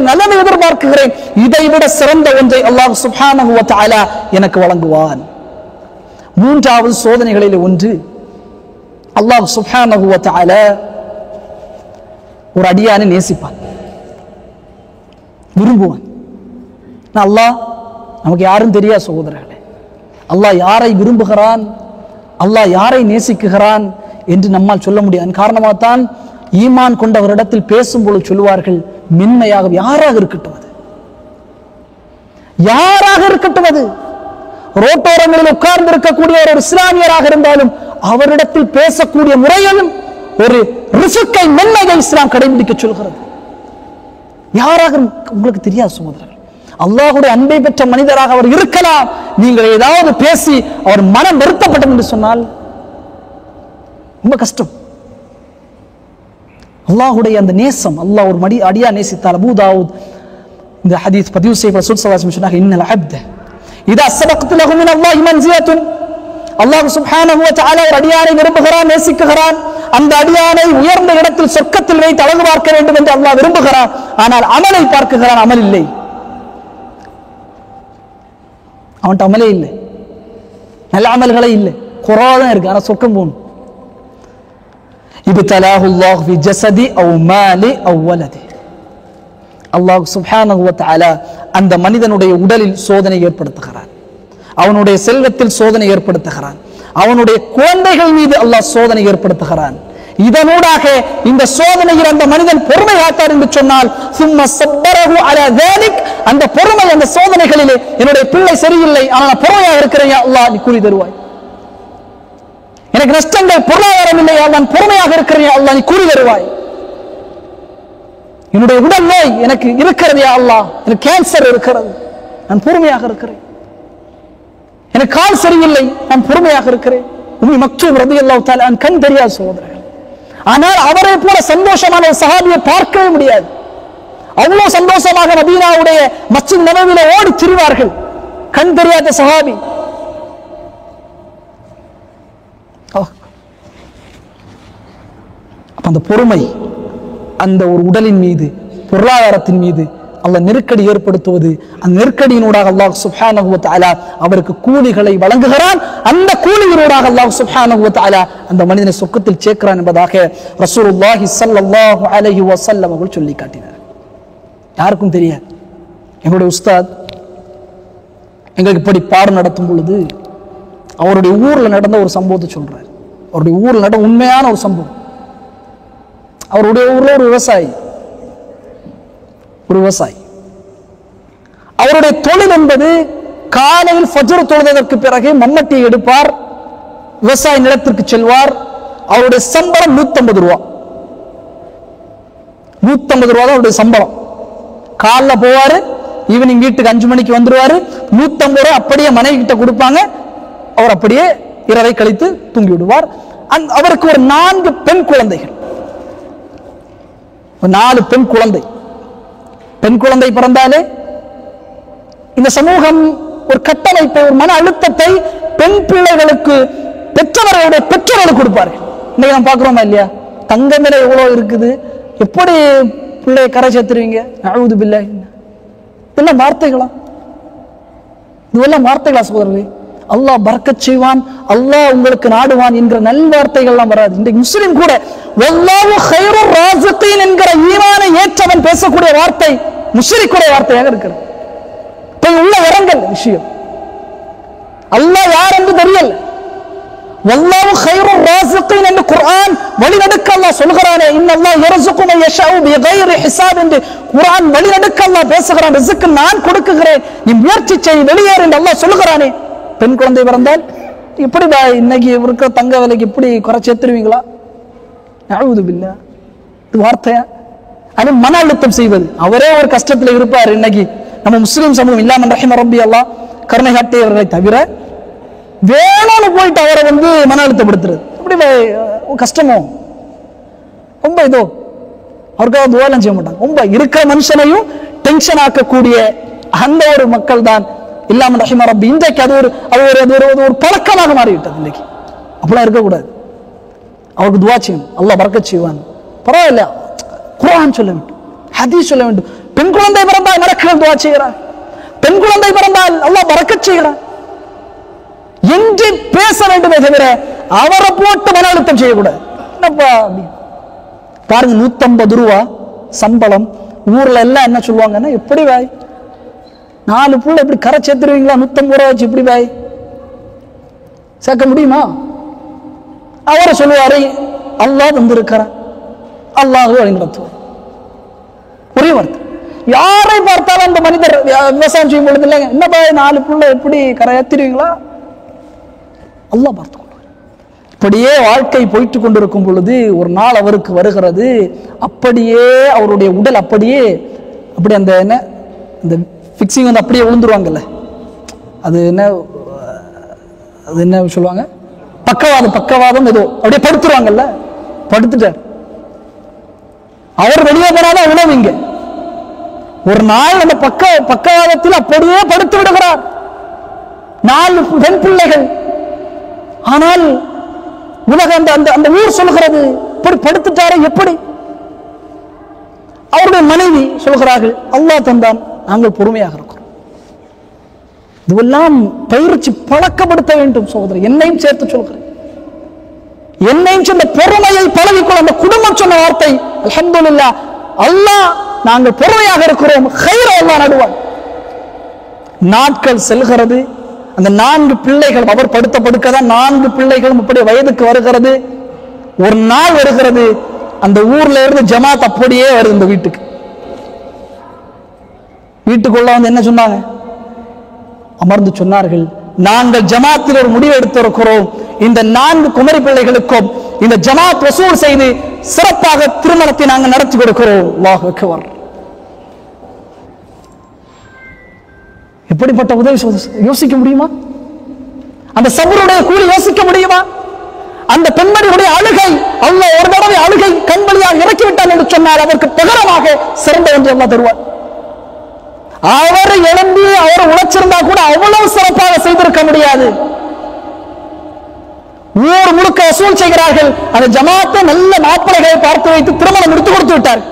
நலனை எதிர்பார்க்கிறேன், இதைவிட சிறந்த ஒன்றை அல்லாஹ் சுப்ஹானஹு வ தஆலா எனக்கு வழங்குவான். மூன்றாவது சோதனைகளில் ஒன்று, அல்லாஹ் சுப்ஹானஹு வ தஆலா ஒரு அடியானை நேசிப்பான், விரும்புவான். அல்லாஹ் நமக்கு யாரும் தெரியாது சகோதரர்களே, அல்லாஹ் யாரை விரும்புகிறான், அல்லாஹ் யாரை நேசிக்குகிறான் என்று நம்மால் சொல்ல முடியாது. காரணமாகத்தான் ஈமான் கொண்டவரிடத்தில் பேசும்போது சொல்லுவார்கள், மென்மையாக, யாராக இருக்கட்டும் அது, யாராக இருக்கட்டும் அது, ரோட்டோரங்களில் உட்கார்ந்து இருக்கக்கூடிய ஒரு இஸ்லாமியராக இருந்தாலும் அவரிடத்தில் பேசக்கூடிய முறையிலும் ஒரு ரிஃப்கை, மென்மையை இஸ்லாம் கடைபிடிக்க சொல்கிறது. யாராக உங்களுக்கு தெரியாது சகோதரர்கள். அல்லாஹ்வுடைய அன்பை பெற்ற மனிதராக அவர் இருக்கலாம். நீங்கள் ஏதாவது பேசி அவர் மனம் வருத்தப்பட்டது என்று சொன்னால் ரொம்ப கஷ்டம். அல்லாஹ்வுடைய அந்த நேசம், அல்லாஹ் ஒரு அடியா நேசித்தால். அபூ தாவூத் இந்த ஹதீஸ் பதிவு செய்யப்பட்ட ரசூல் ஸல்லல்லாஹு அலைஹி வஸல்லம் சொன்னாங்க, இன்னல் அப்த இதா ஸபக்து லஹு மின் அல்லாஹி மன்சிலத்துன், அல்லாஹ் சுப்ஹானஹு வ தஆலா ஒரு அடியானை விரும்புகிறான், நேசிக்கிறான். அந்த அடியானை உயர்ந்த இடத்தில் சொர்க்கத்தில் வைத்து அழகு பார்க்க வேண்டும் என்று அல்லாஹ் விரும்புகிறான். ஆனால் அமலை பார்க்குகிறான், அமல் இல்லை. அவன்கிட்ட அமலே இல்லை, நல்ல அமல்களே இல்லை, குறைவாதான் இருக்கு. ஆனால் சொர்க்கம் போகணும். இப்தலாஹு அல்லாஹ் ஃபி ஜஸதி அவ் மாலி அவ் வலதி, அல்லாஹ் சுப்ஹானஹு வ தஆலா அந்த மனிதனுடைய உடலில் சோதனை ஏற்படுத்துகிறான், அவனுடைய செல்வத்தில் சோதனை ஏற்படுத்துகிறான், அவனுடைய குழந்தைகள் மீது அல்லாஹ் சோதனை ஏற்படுத்துகிறான். இதனூடாக இந்த சோதனையில் அந்த மனிதன் பொறுமை காத்தார் என்று சொன்னால் சும்ம ஸப்பரஹு அலா ذلك, அந்த பொறுமை அந்த சோதனைகளிலே என்னுடைய பிள்ளை சரியில்லை ஆனால் நான் பொறுமையாக இருக்கிறேன் யா அல்லாஹ், நீ கூலி தருவாய். எனக்கு நஷ்டங்கள் பொருளாதாரம் இல்லை, நான் பொறுமையாக இருக்கிறேன் யா அல்லாஹ், நீ கூலி தருவாய். என்னுடைய உடல் நோய் எனக்கு இருக்கிறது யா அல்லாஹ், எனக்கு கேன்சர் இருக்கிறது, நான் பொறுமையாக இருக்கிறேன். எனக்கு கால் சரியில்லை, நான் பொறுமையாக இருக்கிறேன். உம்மி மக்தூம் ரலியல்லாஹு தஆலா அன் கண் தெரியாத சகோதரர்கள். ஆனால் அவரை போல சந்தோஷமான ஒரு சஹாபியை பார்க்கவே முடியாது. அவ்வளவு சந்தோஷமாக மதீனாவுடைய மஸ்ஜித் நபவியில ஓடி திரிவார்கள் கண் தெரியாத சஹாபி. அந்த பொறுமை அந்த ஒரு உடலின் மீது, பொருளாதாரத்தின் மீது அல்லாஹ் நெருக்கடி ஏற்படுத்துவது, அந்த நெருக்கடியினூடாக அல்லாஹ் சுப்ஹானஹு வ தஆலா அவருக்கு கூலிகளை வழங்குகிறான். அந்த கூலியினூடாக அல்லாஹ் சுப்ஹானஹு வ தஆலா அந்த மனிதனை சொர்க்கத்தில் சேர்க்கிறான் என்பதாக ரசூலுல்லாஹி ஸல்லல்லாஹு அலைஹி வஸல்லம் அவர்கள் சொல்லி காட்டினார். யாருக்கும் தெரியாது. எங்களுடைய உஸ்தாத் எங்களுக்கு இப்படி பாடம் நடத்தும் பொழுது அவருடைய ஊர்ல நடந்த ஒரு சம்பவத்தை சொல்றார். அவருடைய ஊர்ல நடந்த உண்மையான ஒரு சம்பவம். அவருடைய ஊர்ல ஒரு விவசாயி, அவருடைய தொழில் என்பது காலையில் ஃபஜ்ர் தொழுததற்கு பிறகு மம்மட்டியை எடுப்பார், விவசாய நிலத்திற்கு செல்வார். அவருடைய சம்பளம் 150 ரூபா. 150 ரூபா தான் அவருடைய சம்பளம். காலைல போவாரு, ஈவினிங் வீட்டுக்கு 5 மணிக்கு வந்துருவாரு. 150 ரூபா அப்படியே மனைவி கிட்ட கொடுப்பாங்க. அவர் அப்படியே இரவை கழித்து தூங்கி விடுவார். அவருக்கு ஒரு 4 பெண் குழந்தைகள், 4 பெண் குழந்தை. பெண் குழந்தை பிறந்தாலே இந்த சமூகம் ஒரு கட்டமைப்பை, ஒரு மன அழுத்தத்தை பெண் பிள்ளைகளுக்கு பெற்றவர்களுடைய பெற்றோர்களுக்கு கொடுப்பார்கள். இன்னைக்கு நம்ம பார்க்கிறோமா இல்லையா? தங்க விலை எவ்வளவு இருக்குது, எப்படி பிள்ளையை கரை சேர்த்துருவீங்க? அஊது பில்லாஹ். இதெல்லாம் வார்த்தைகளா? இதுவெல்லாம் வார்த்தைகளா சகோதரர்களே? அல்லாஹ் பரக்கத் செய்வான், அல்லாஹ் உங்களுக்கு நாடுவான் என்கிற நல்வார்த்தைகள்லாம் வராது. இன்றைக்கு முஸ்லிம் கூட வல்லாஹு கைருர் ராஸிகீன் என்கிற ஈமானை ஏற்றவன் பேசக்கூடிய வார்த்தை முஷ்ரிக்குடைய வார்த்தையாக இருக்கிறது. போய் உள்ள இறங்கல் விஷயம். அல்லாஹ் யார் என்று தெரியல. வல்லாஹு கைருர் ராஸிகீன் என்று குர்ஆன் வழிநடக்க அல்லாஹ் சொல்கிறானே, இன்னல்லாஹ் யர்ஸுகு மன் யஷாஉ பிகைரி ஹிசாப் என்று குர்ஆன் வழிநடக்க அல்லாஹ் பேசுகிறான். ரிஸ்க் நான் கொடுக்குகிறேன், நீ முயற்சி செய், வெளியேறு என்று அல்லாஹ் சொல்கிறானே. பெண் குழந்தை பிறந்தால் இப்படி இன்னைக்கு இருக்கிற தங்க விலைக்கு இப்படி குறை சேர்த்துருவீங்களா? அஊது பில்லாஹ். இது வார்த்தையா? அது மன அழுத்தம் செய்வது. அவரே ஒரு கஷ்டத்தில் இருப்பார். இன்னைக்கு நம்ம முஸ்லிம் சமூகம் இல்லாம ரஹிம ரப்பி அல்லாஹ் கருணை காட்டியவர்களை தவிர வேணும்னு போயிட்டு அவரை மன அழுத்தப்படுத்துறது இப்படி கஷ்டமோ ரொம்ப இதோ அவருக்காக துவாலம் செய்ய மாட்டாங்க. ரொம்ப இருக்கிற மனுஷனையும் டென்ஷன் ஆக்கக்கூடிய அந்த ஒரு மக்கள் தான் இல்லாம ரஹிம ரப்பி. இன்றைக்கு அது ஒரு பழக்கமாக மாறிவிட்டது. இன்னைக்கு அப்படிலாம் இருக்கக்கூடாது. அவருக்கு துவா செய்யணும், அல்லாஹ் பரக்கத் செய்வான். பரவாயில்ல, குர்ஆன் சொல்ல வேண்டும், ஹதீஸ் சொல்ல வேண்டும். பெண் குழந்தை பிறந்தால் மலக்குகள் துவா செய்கிறார். பெண் குழந்தை பிறந்தால் அல்லாஹ் பரக்கத் செய்கிறான் என்று பேச வேண்டுமே தவிர அவரை போட்டு மன அழுத்தம் செய்யக்கூடாது. என்னப்பா பாருங்க, 150 ரூபா சம்பளம். ஊர்ல எல்லாம் என்ன சொல்லுவாங்கன்னா, எப்படி பாய் 4 புள்ள இப்படி கரை சேர்த்துருவீங்களா? 150 ரூபா வச்சு இப்படி பாய் சேர்க்க முடியுமா? அவரை சொல்லுவாரு, அல்லாஹ் வந்திருக்கிறான், அல்லாஹ் வழிநடத்துவார். ஒரே வார்த்தை. யாரை பார்த்தாலும் அந்த மனிதர் விவசாயம் செய்யும் பொழுது இல்லைங்க, என்ன பாய் 4 புள்ள எப்படி கரை ஏத்திருவீங்களா? அல்லாஹ் பார்த்து கொள்வார். இப்படியே வாழ்க்கை போயிட்டு கொண்டிருக்கும் பொழுது ஒரு நாள் அவருக்கு வருகிறது. அப்படியே அவருடைய உடல் அப்படியே அந்த என்ன இந்த ஃபிக்ஸிங் வந்து அப்படியே விழுந்துருவாங்கல்ல, அது என்ன சொல்லுவாங்க, பக்கவாதம் ஏதோ அப்படியே படுத்துருவாங்கல்ல, படுத்துட்டார். அவர் வெளியே போனாதான் உணவு. இங்க ஒரு நாள் அந்த பக்கவாதத்தில் அப்படியே படுத்து விடுகிறார். 4 பெண் பிள்ளைகள். ஆனால் உலக அந்த ஊர் சொல்கிறது இப்படி படுத்துட்டாரே எப்படி? அவருடைய மனைவி சொல்கிறார்கள், அல்லாஹ் தந்தான், நாங்கள் பொறுமையாக இருக்கிறோம். இதுவெல்லாம் பயிற்சி பழக்கப்படுத்த வேண்டும் சகோதரர். என்னையும் சேர்த்து சொல்கிறேன், என்னையும் சொன்ன பொறுமையை பழகிக்கொள்ள. அந்த குடும்பம் சொன்ன வார்த்தை, அல்ஹம்துலில்லாஹ், அல்லாஹ் நாங்கள் பொறுமையாக இருக்கிறோம், கைர அல்லாஹ் நடுவான். நாட்கள் செல்கிறது. அந்த 4 பிள்ளைகள், அவர் படுத்த படுக்கதான் 4 பிள்ளைகளும் இப்படி வயதுக்கு வருகிறது. ஒரு நாள் வருகிறது, அந்த ஊர்ல இருந்து ஜமாத் அப்படியே வருது இந்த வீட்டுக்குள்ள வந்து என்ன சொன்னாங்க, அமர்ந்து சொன்னார்கள், நாங்கள் ஜமாத்தில் ஒரு முடிவு எடுத்திருக்கிறோம், இந்த 4 குமரி பிள்ளைகளுக்கும் இந்த ஜமாத் வசூல் செய்து சிறப்பாக திருமணத்தை நாங்கள் நடத்தி கொடுக்கிறோம். அல்லாஹ் அக்பர். எப்படிப்பட்ட உதவி யோசிக்க முடியுமா? அந்த சபருடைய கூலி யோசிக்க முடியுமா? அந்த பெண்மணியுடைய அழுகை, அல்லாஹ் ஒரு தடவை அழுகை கண் வழியாக இறக்கிவிட்டான் என்று சொன்னால் அதற்கு பகரமாக சிறந்த ஒன்று அல்லாஹ் தருவார். அவரை எழும்பி அவர் உழைச்சிருந்தா கூட அவ்வளவு சிறப்பாக செய்திருக்க முடியாது. ஊர் முழுக்க வசூல் செய்கிறார்கள். அந்த ஜமாத்தை நல்ல மாப்பிள்ளைகளை பார்த்து வைத்து திருமணம் முடித்து கொடுத்து விட்டார்.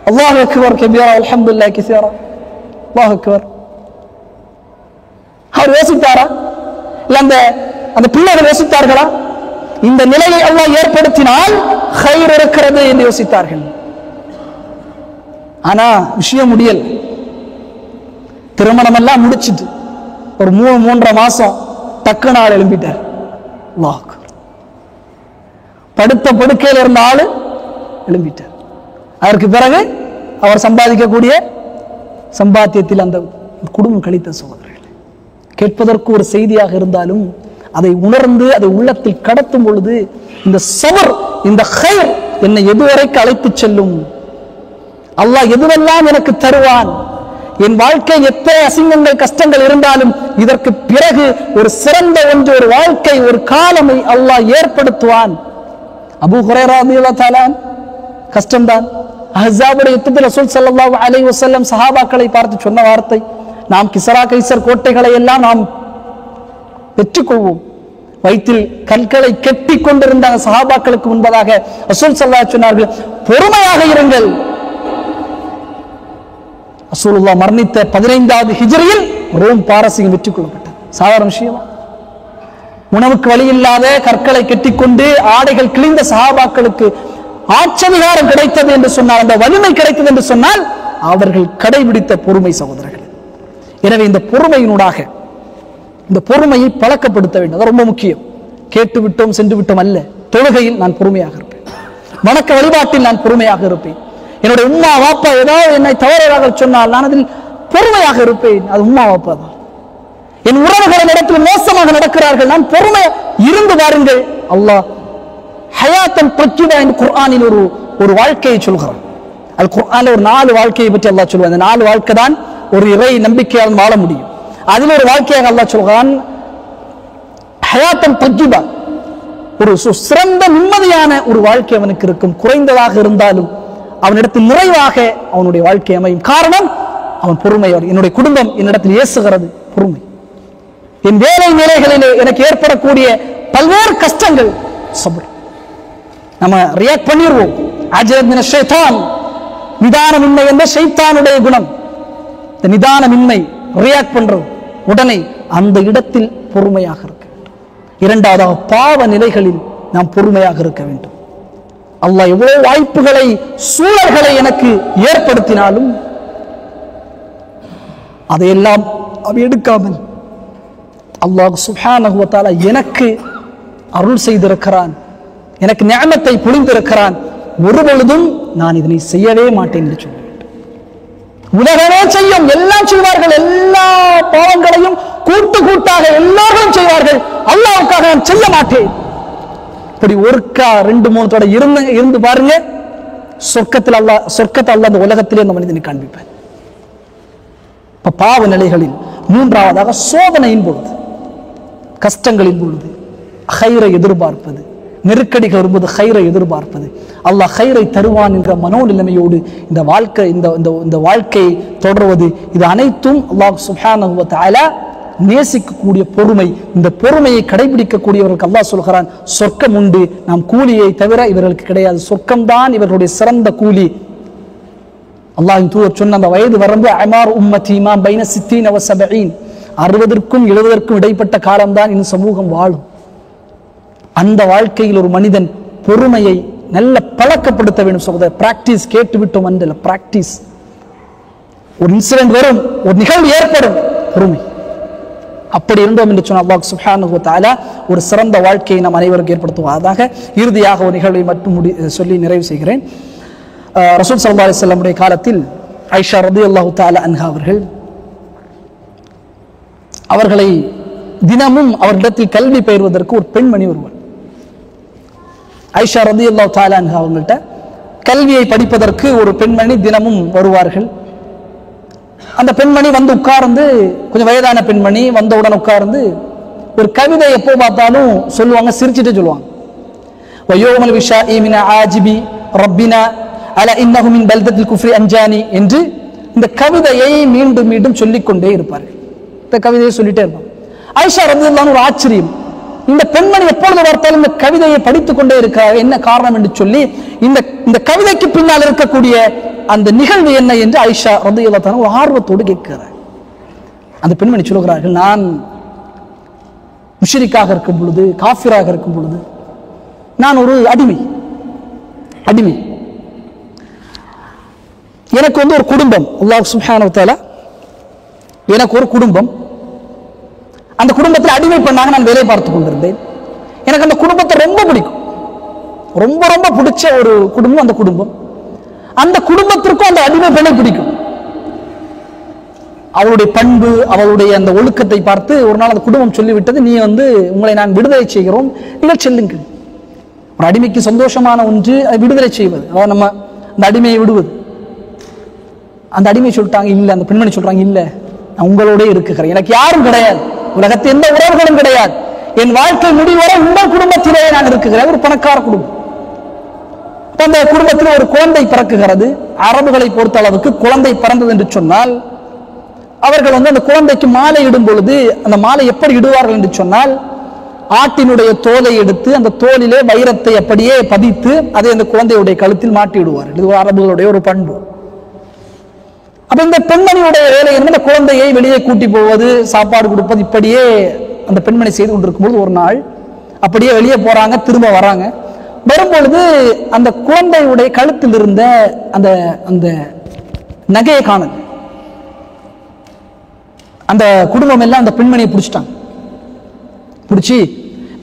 அல்லாஹ் அக்பர் கபீரா, அல்ஹம்துலில்லாஹ் கஸீரா. அல்லாஹ் அக்பர். அவர் யோசித்தாரா? இல்ல அந்த பிள்ளைகள் யோசித்தார்களா? இந்த நிலையை அல்லாஹ் ஏற்படுத்தினால் கைர் இருக்கிறது என்று யோசித்தார்கள். ஆனா விஷயம் முடியல. திருமணம் எல்லாம் முடிச்சிட்டு ஒரு 3.5 மாசம் டக்கு நாள் எழும்பிட்டார். அல்லாஹ் படுத்த படுக்கையில் இருந்த ஆளு எழும்பிட்டார். அதற்கு பிறகு அவர் சம்பாதிக்கக்கூடிய சம்பாத்தியத்தில் அந்த குடும்பம் கழித்த சகோதரர்கள். கேட்பதற்கு ஒரு செய்தியாக இருந்தாலும் அதை உணர்ந்து அதை உள்ளத்தில் கடத்தும் பொழுது இந்த சபர், இந்த கைர் என்னை எதுவரைக்கு அழைத்து செல்லும், அல்லாஹ் எதுவெல்லாம் எனக்கு தருவான், என் வாழ்க்கை எத்தனை அசிங்கங்கள் கஷ்டங்கள் இருந்தாலும் இதற்கு பிறகு ஒரு சிறந்த ஒன்று, ஒரு வாழ்க்கை, ஒரு காலமை அல்லாஹ் ஏற்படுத்துவான். அபூ ஹுரைரா ரலியல்லாஹு தஆலா கஷ்டம்தான். அஹ்ஸாபுடைய யுத்தத்தில் ரசூல் ஸல்லல்லாஹு அலைஹி வஸல்லம் சஹாபாக்களை பார்த்து சொன்ன வார்த்தை, நாம் கிஸ்ரா கைசர் கோட்டைகளை எல்லாம் நாம் வெற்றிக் கொள்வோம். வயிற்றில் கற்களை கெட்டி கொண்டிருந்த சஹாபாக்களுக்கு முன்பதாக ரசூல் ஸல்லல்லாஹு அலைஹி சொன்னார்கள், பொறுமையாக இருங்கள். ரசூலுல்லாஹ் மரணித்த 15வது ஹிஜ்ரியில் ரோம் பாரசீகம் வெற்றி கொள்ளப்பட்டது. சாதாரண விஷயமா? உணவுக்கு வழி இல்லாத கற்களை கெட்டிக்கொண்டு ஆடைகள் கிழிந்த சஹாபாக்களுக்கு ஆட்சதிகாரம் கிடைத்தது என்று சொன்னால், அந்த வலிமை கிடைத்தது என்று சொன்னால் அவர்கள் கடைபிடித்த பொறுமை சகோதரர்கள். எனவே இந்த பொறுமையினூடாக இந்த பொறுமையை பழக்கப்படுத்த வேண்டும். அது ரொம்ப முக்கியம். கேட்டு விட்டோம் சென்று விட்டோம் அல்ல. தொழுகையில் நான் பொறுமையாக இருப்பேன், வணக்க வழிபாட்டில் நான் பொறுமையாக இருப்பேன். என்னுடைய உம்மா வாப்பா ஏதாவது என்னை தவறாக சொன்னால் நான் அதில் பொறுமையாக இருப்பேன். அது உம்மா வாப்பா தான். என் உறவுகளின் இடத்தில் மோசமாக நடக்கிறார்கள், நான் பொறுமை இருந்து பாருங்கள். அல்லாஹ் ஹயாத்தன் தக்கிபா என்று குர்ஆனில் ஒரு வாழ்க்கையை சொல்கிறான். அது குர்ஆனில் ஒரு 4 வாழ்க்கையை பற்றி அல்லாஹ் சொல்வான். அந்த 4 வாழ்க்கை தான் ஒரு இறை நம்பிக்கையால் வாழ முடியும். அதில் ஒரு வாழ்க்கையாக அல்லாஹ் சொல்கிறான், ஹயாத்தன் தக்கிபா, ஒரு சிறந்த நிம்மதியான ஒரு வாழ்க்கை அவனுக்கு இருக்கும். குறைந்ததாக இருந்தாலும் அவனிடத்தில் நிறைவாக அவனுடைய வாழ்க்கை அமையும். காரணம் அவன் பொறுமையார். என்னுடைய குடும்பம் என்னிடத்தில் ஏசுகிறது, பொறுமை. என் வேலை நிலைகளிலே எனக்கு ஏற்படக்கூடிய பல்வேறு கஷ்டங்கள், சபர். நம்ம ரியாக்ட் பண்ணிடுவோம். அஜ்ரத்ன ஷைத்தான், நிதானமின்மை என்ற ஷைத்தானுடைய குணம். இந்த நிதானமின்மை, ரியாக்ட் பண்றது உடனே அந்த இடத்தில் பொறுமையாக இருக்க வேண்டும். இரண்டாவதாக பாவ நிலைகளில் நாம் பொறுமையாக இருக்க வேண்டும். அல்லாஹ் எவ்வளவு வாய்ப்புகளை சூழல்களை எனக்கு ஏற்படுத்தினாலும் அதையெல்லாம் அவன் எடுக்காமல் அல்லாஹ் சுப்ஹானஹு வ தஆலா எனக்கு அருள் செய்திருக்கிறான், எனக்கு நிஅமத்தை பொழிந்திருக்கிறான், ஒரு பொழுதும் நான் இதனை செய்யவே மாட்டேன் என்று சொல்ல வேண்டும். உலகமே செய்யும், எல்லாம் செய்வார்கள், எல்லா பாவங்களையும் கூட்டாக எல்லாரும் செய்வார்கள், அல்லாஹ்வுக்காக நான் செய்ய மாட்டேன். இப்படி ஒருக்கா 2-3 தடவை இருந்து பாருங்க, சொர்க்கத்தை அல்லாஹ் அந்த உலகத்திலே அந்த மனிதனை காண்பிப்பார். பாவ நிலைகளில். மூன்றாவதாக சோதனையின் பொழுது, கஷ்டங்களின் பொழுது ஹைரை எதிர்பார்ப்பது, நெருக்கடிகள் வரும்போது ஹைரை எதிர்பார்ப்பது, அல்லாஹ் ஹைரை தருவான் என்ற மனோநிலைமையோடு இந்த வாழ்க்கையை தொடர்வது, இது அனைத்தும் அல்லாஹ் சுப்ஹானஹு வ தஆலா நேசிக்கக்கூடிய பொறுமை. இந்த பொறுமையை கடைபிடிக்கக்கூடியவர்களுக்கு அல்லாஹ் சொல்கிறான், சொர்க்கம் உண்டு, நாம் கூலியை தவிர இவர்களுக்கு கிடையாது, சொர்க்கம்தான் இவர்களுடைய சிறந்த கூலி. அல்லாஹ்வின் தூதர் சொன்ன அந்த வயது வரம்பு அமார் உம்மத்தி மா பைன 60 வ 70, 60க்கும் 70க்கும் இடைப்பட்ட காலம்தான் இந்த சமூகம் வாழும். அந்த வாழ்க்கையில் ஒரு மனிதன் பொறுமையை நல்ல பழக்கப்படுத்த வேண்டும் சகோதரர். பிராக்டிஸ் கேட்டு விட்டோம் அன்றல்ல, பிராக்டிஸ். ஒரு இன்சிடென்ட் வரும், ஒரு நிகழ்வு ஏற்படும், பொறுமை. அப்படி இருந்தோம் என்று சொன்ன அல்லாஹ் சுப்ஹானஹு வ தஆலா ஒரு சிறந்த வாழ்க்கையை நாம் அனைவருக்கும் ஏற்படுத்துவதாக. இறுதியாக ஒரு நிகழ்வை மட்டும் சொல்லி நிறைவு செய்கிறேன். ரசூல் ஸல்லல்லாஹு அலைஹி வஸல்லம் உடைய காலத்தில் ஆயிஷா ரலியல்லாஹு தஆலா அன்ஹா அவர்களை தினமும் அவர்களிடத்தில் கல்வி பயிர்வதற்கு ஒரு பெண்மணி வருவார். ஆயிஷா ரலியல்லாஹு தஆலா அன்ஹா அவங்கள்ட்ட கல்வியை படிப்பதற்கு ஒரு பெண்மணி தினமும் வருவார்கள். அந்த பெண்மணி வந்து உட்கார்ந்து, கொஞ்சம் வயதான பெண்மணி, வந்தவுடன் உட்கார்ந்து ஒரு கவிதை எப்போ பார்த்தாலும் சொல்லுவாங்க, சிரிச்சுட்டு சொல்லுவாங்க. வயோமல் விஷாஇ மின் ஆஜிபி ரப்பினா அல இன்னஹு மின் பல்தத்தில் குஃப்ரி அன்ஜானி என்று இந்த கவிதையை மீண்டும் மீண்டும் சொல்லிக்கொண்டே இருப்பார்கள். இந்த கவிதையை சொல்லிட்டே இருப்பாங்க. ஆயிஷா ரலியல்லாஹு ஒரு ஆச்சரியம், இந்த பெண்மணி எப்பொழுது பார்த்தாலும் இந்த கவிதையை படித்துக் கொண்டே இருக்கிறார், என்ன காரணம் என்று சொல்லி இந்த கவிதைக்கு பின்னால் இருக்கக்கூடிய அந்த நிகழ்வு என்ன என்று ஆயிஷா ரலியல்லாஹு அன்ஹா ஒரு ஆர்வத்தோடு கேட்கிறார். அந்த பெண்மணி சொல்கிறார்கள், நான் முஷ்ரிக்காக இருக்கும் பொழுது, காஃபிராக இருக்கும் பொழுது நான் ஒரு அடிமை. எனக்கு ஒரு குடும்பம், அல்லாஹ் சுப்ஹானஹு வ தஆலா எனக்கு ஒரு குடும்பம், அந்த குடும்பத்தில் அடிமை பண்ணாங்க, நான் வேலை பார்த்து கொண்டிருந்தேன். எனக்கு அந்த குடும்பத்தை ரொம்ப பிடிக்கும், ரொம்ப ரொம்ப பிடிச்ச ஒரு குடும்பம் அந்த குடும்பம். அந்த குடும்பத்திற்கும் அந்த அடிமை பெண்ணை பிடிக்கும். அவளுடைய பண்பு, அவளுடைய அந்த ஒழுக்கத்தை பார்த்து ஒரு நாள் அந்த குடும்பம் சொல்லிவிட்டது, நீ உங்களை நான் விடுதலை செய்கிறோம், நீங்கள் செல்லுங்கள். ஒரு அடிமைக்கு சந்தோஷமான ஒன்று விடுதலை செய்வது, அதாவது நம்ம அந்த அடிமையை விடுவது. அந்த அடிமை சொல்லிட்டாங்க இல்ல, அந்த பெண்மணி சொல்றாங்க இல்ல, நான் உங்களோட இருக்கிறேன், எனக்கு யாரும் கிடையாது, உலகத்தில் எந்த உறவுகளும் கிடையாது, என் வாழ்க்கை முடிவரை உங்கள் குடும்பத்திலேயே நான் இருக்கிறேன். ஒரு பணக்கார குடும்பம். அந்த குடும்பத்தில் ஒரு குழந்தை பிறக்குகிறது. அரபுகளை பொறுத்த அளவுக்கு குழந்தை பிறந்தது என்று சொன்னால் அவர்கள் அந்த குழந்தைக்கு மாலை இடும் பொழுது அந்த மாலை எப்படி இடுவார்கள் என்று சொன்னால், ஆட்டினுடைய தோலை எடுத்து அந்த தோலிலே வைரத்தை அப்படியே பதித்து அதை அந்த குழந்தையுடைய கழுத்தில் மாட்டி விடுவார்கள். இது அரபுகளுடைய ஒரு பண்பு. அப்ப இந்த பெண்மணியுடைய வேலை என்ன, குழந்தையை வெளியே கூட்டி போவது, சாப்பாடு கொடுப்பது, இப்படியே அந்த பெண்மணி செய்து கொண்டிருக்கும் பொழுது ஒரு நாள் அப்படியே வெளியே போறாங்க, திரும்ப வராங்க. வரும்பொழுது அந்த குழந்தையுடைய கழுத்தில் இருந்த அந்த அந்த நகையை காணல். அந்த குடும்பம் எல்லாம் அந்த பெண்மணியை பிடிச்சிட்டாங்க. பிடிச்சி,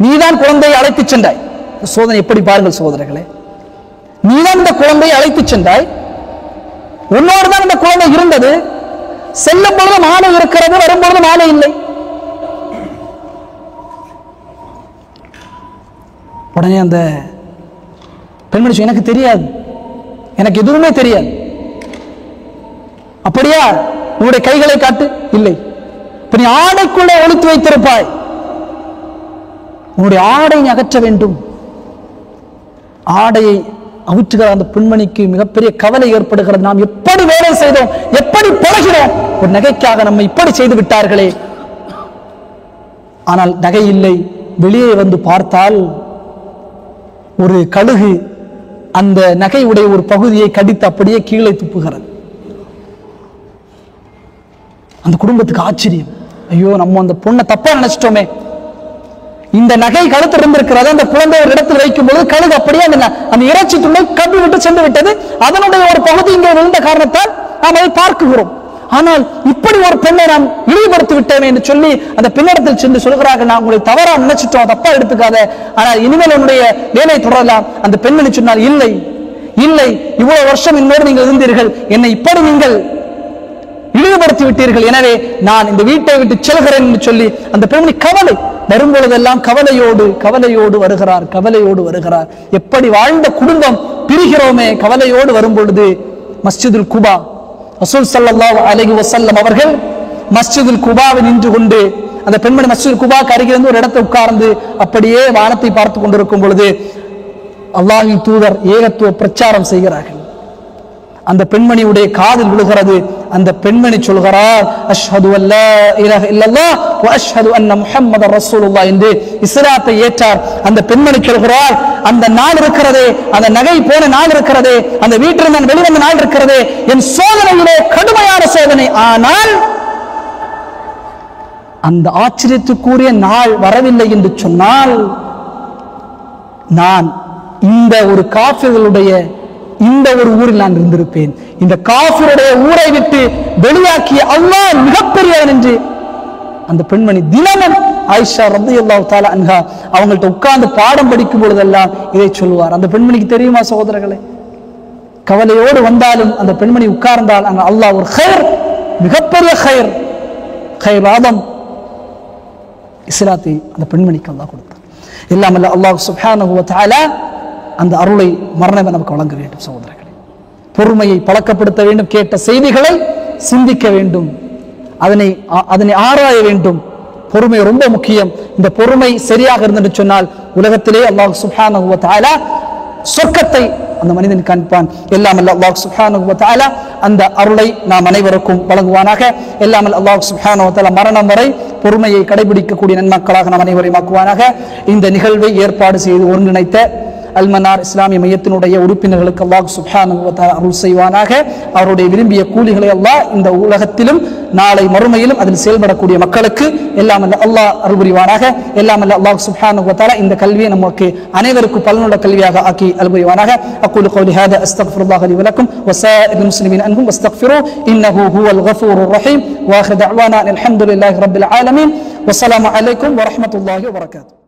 நீதான் குழந்தையை அழைத்து சென்றாய். சோதனை எப்படி பாருங்கள் சோதனைகளே, நீதான் இந்த குழந்தையை அழைத்து சென்றாய், உன்னோடு தான் இந்த குழந்தை இருந்தது, செல்லும் பொழுது மாலை இருக்கிறது, வரும்பொழுது மாலை இல்லை. உடனே அந்த பெண்மணி, எனக்கு தெரியாது, எனக்கு எதுவுமே தெரியாது. அப்படியா, உன்னுடைய கைகளை காட்டு. இல்லை. நீ ஆடைக்குள்ளே ஒளித்து வைத்திருப்பாய், உன்னுடைய ஆடை நீ அகற்ற வேண்டும். ஆடையை அவுற்றுகிற அந்த பெண்மணிக்கு மிகப்பெரிய கவலை ஏற்படுகிறது. நாம் எப்படி வேலை செய்தோம், எப்படி பழகிறோம், ஒரு நகைக்காக நம்ம இப்படி செய்து விட்டார்களே. ஆனால் நகை இல்லை. வெளியே வந்து பார்த்தால் ஒரு கழுகு அந்த நகையுடைய ஒரு பகுதியை கடித்து அப்படியே கீழே துப்புகிறது. அந்த குடும்பத்துக்கு ஆச்சரியம், ஐயோ நம்ம அந்த பொண்ணை தப்பா நினைச்சிட்டோமே. இந்த நகை கழுத்து இருந்திருக்கிறது, அந்த குழந்தை ஒரு இடத்தில் வைக்கும் போது கழுகு அப்படியே அந்த இறைச்சி துண்டை கவி விட்டு சென்று விட்டது. அதனுடைய ஒரு பகுதி இங்கே விழுந்த காரணத்தால் நாம் அதை பார்க்கிறோம். ஆனால் இப்படி ஒரு பெண்ணை நாம் இழிவுபடுத்தி விட்டோமே என்று சொல்லி அந்த பெண்ணிடத்தில் சென்று சொல்கிறார்கள், நான் உங்களை தவறா நினைச்சிட்டோம், தப்பா எடுத்துக்காத, ஆனால் இனிமேல் உன்னுடைய வேலை தொடரலாம். அந்த பெண்மணி சொன்னால், இல்லை இல்லை, இவ்வளவு வருஷம் என்னோடு நீங்கள் இருந்தீர்கள், என்னை இப்படி நீங்கள் இழிவுபடுத்தி விட்டீர்கள், எனவே நான் இந்த வீட்டை விட்டு செல்கிறேன் என்று சொல்லி அந்த பெண்மணி கவலை வரும்பொழுதெல்லாம் கவலையோடு வருகிறார். எப்படி வாழ்ந்த குடும்பம் பிரிகிறோமே, கவலையோடு வரும் பொழுது மஸ்ஜிதுல் குபா ரசூல் ஸல்லல்லாஹு அலைஹி வஸல்லம் அவர்கள் மஸ்ஜிதுல் குபாவில் நின்று கொண்டு அந்த பெண்மணி மஸ்ஜிதுல் குபாவுக்கு அருகிலிருந்து ஒரு இடத்தை உட்கார்ந்து அப்படியே வானத்தை பார்த்து கொண்டிருக்கும் பொழுது அல்லாஹ்வின் தூதர் ஏகத்துவ பிரச்சாரம் செய்கிறார்கள். அந்த பெண்மணியுடைய காதில் விழுகிறது. அந்த பெண்மணி சொல்கிறார், அஷ்ஹது அல்லா இலாஹ இல்லல்லாஹ் வ அஷ்ஹது அன்ன முஹம்மதர் ரசூலுல்லாஹ் என்று இஸ்லாத்தை ஏற்றார். அந்த பெண்மணி சொல்கிறார், அந்த நாள் இருக்கிறதே, அந்த நகை போன நாள் இருக்கிறதே, அந்த வீட்டில் நான் வெளிவந்த நாள் இருக்கிறதே, என் சோதனையிலே கடுமையான சோதனை. ஆனால் அந்த ஆச்சரியத்துக்குரிய நாள் வரவில்லை என்று சொன்னால் நான் இந்த ஒரு காஃபிர்களுடைய இந்த ஒரு ஊரில் நான் இருந்திருப்பேன். இந்த காஃபிருடைய ஊரை விட்டு வெளியாக்கிய அல்லாஹ் மிகப்பெரியவன் என்று அந்த பெண்மணி தினமும் ஆயிஷா ரலியல்லாஹு தஆலா அன்ஹா அவங்கள்ட்ட உட்கார்ந்து பாடம் படிக்கும் பொழுதெல்லாம் இதை சொல்லுவார். அந்த பெண்மணிக்கு தெரியுமா சகோதரர்களே, கவலையோடு வந்தாலும் அந்த பெண்மணி உட்கார்ந்தால் அங்க அல்லாஹ் ஒரு ஹைர், மிகப்பெரிய ஹைர், ஹைர் ஆதம் இஸ்லாத்தை அந்த பெண்மணிக்கு அல்லாஹ் கொடுத்தார். இல்லாமல் அல்லாஹ் சுப்ஹானஹு வ தஆலா அந்த அருளை மரணம் நமக்கு வழங்க வேண்டும். சகோதரர்களே, பொறுமையை பழக்கப்படுத்த வேண்டும். கேட்ட செய்திகளை சிந்திக்க வேண்டும், அதனை ஆராய வேண்டும். பொறுமை ரொம்ப முக்கியம். இந்த பொறுமை சரியாக இருந்தது சொன்னால் உலகத்திலே அல்லாஹ் சுப்ஹானஹு வ தஆலா சொர்க்கத்தை அந்த மனிதன் காண்பான். எல்லாம் அல்லாஹ் சுப்ஹானஹு வ தஆலா அந்த அருளை நாம் அனைவருக்கும் வழங்குவானாக. எல்லாம் அல்லாஹ் சுப்ஹானஹு வ தஆலா மரணம் வரை பொறுமையை கடைபிடிக்கக்கூடிய நன்மக்களாக நாம் அனைவரையும் ஆக்குவானாக. இந்த நிகழ்வை ஏற்பாடு செய்து ஒருங்கிணைத்த அல்மனார் இஸ்லாமிய மையத்தினுடைய உறுப்பினர்களுக்கு அல்லாஹ் சுப்ஹானஹு வ தஆலா அருள் செய்வானாக. அவருடைய விரும்பிய கூலிகளை அல்லாஹ் இந்த உலகத்திலும் நாளை மறுமையிலும் அதில் செயல்படக்கூடிய மக்களுக்கு எல்லாம் அல்லாஹ் அருள் புரிவானாக. எல்லாம் அல்லாஹ் சுப்ஹானஹு வ தஆலா இந்த கல்வியை நமக்கு அனைவருக்கும் பலனுள்ள கல்வியாக ஆக்கி அருள் புரிவானாக. அக்கூலு கௌலி ஹாதா அஸ்தக்ஃபிருல்லாஹ லி வ லக்கும் வ ஸாயிரில் முஸ்லிமீன் அன்ஹும் வஸ்தக்ஃபிரு இன்னஹு ஹுவல் கஃபூருர் ரஹீம். வ ஆகிரு தஅவானா அல்ஹம்துலில்லாஹி ரப்பில் ஆலமீன். வஸ்ஸலாமு அலைக்கும் வ ரஹ்மத்துல்லாஹி வ பரகாத்துஹு.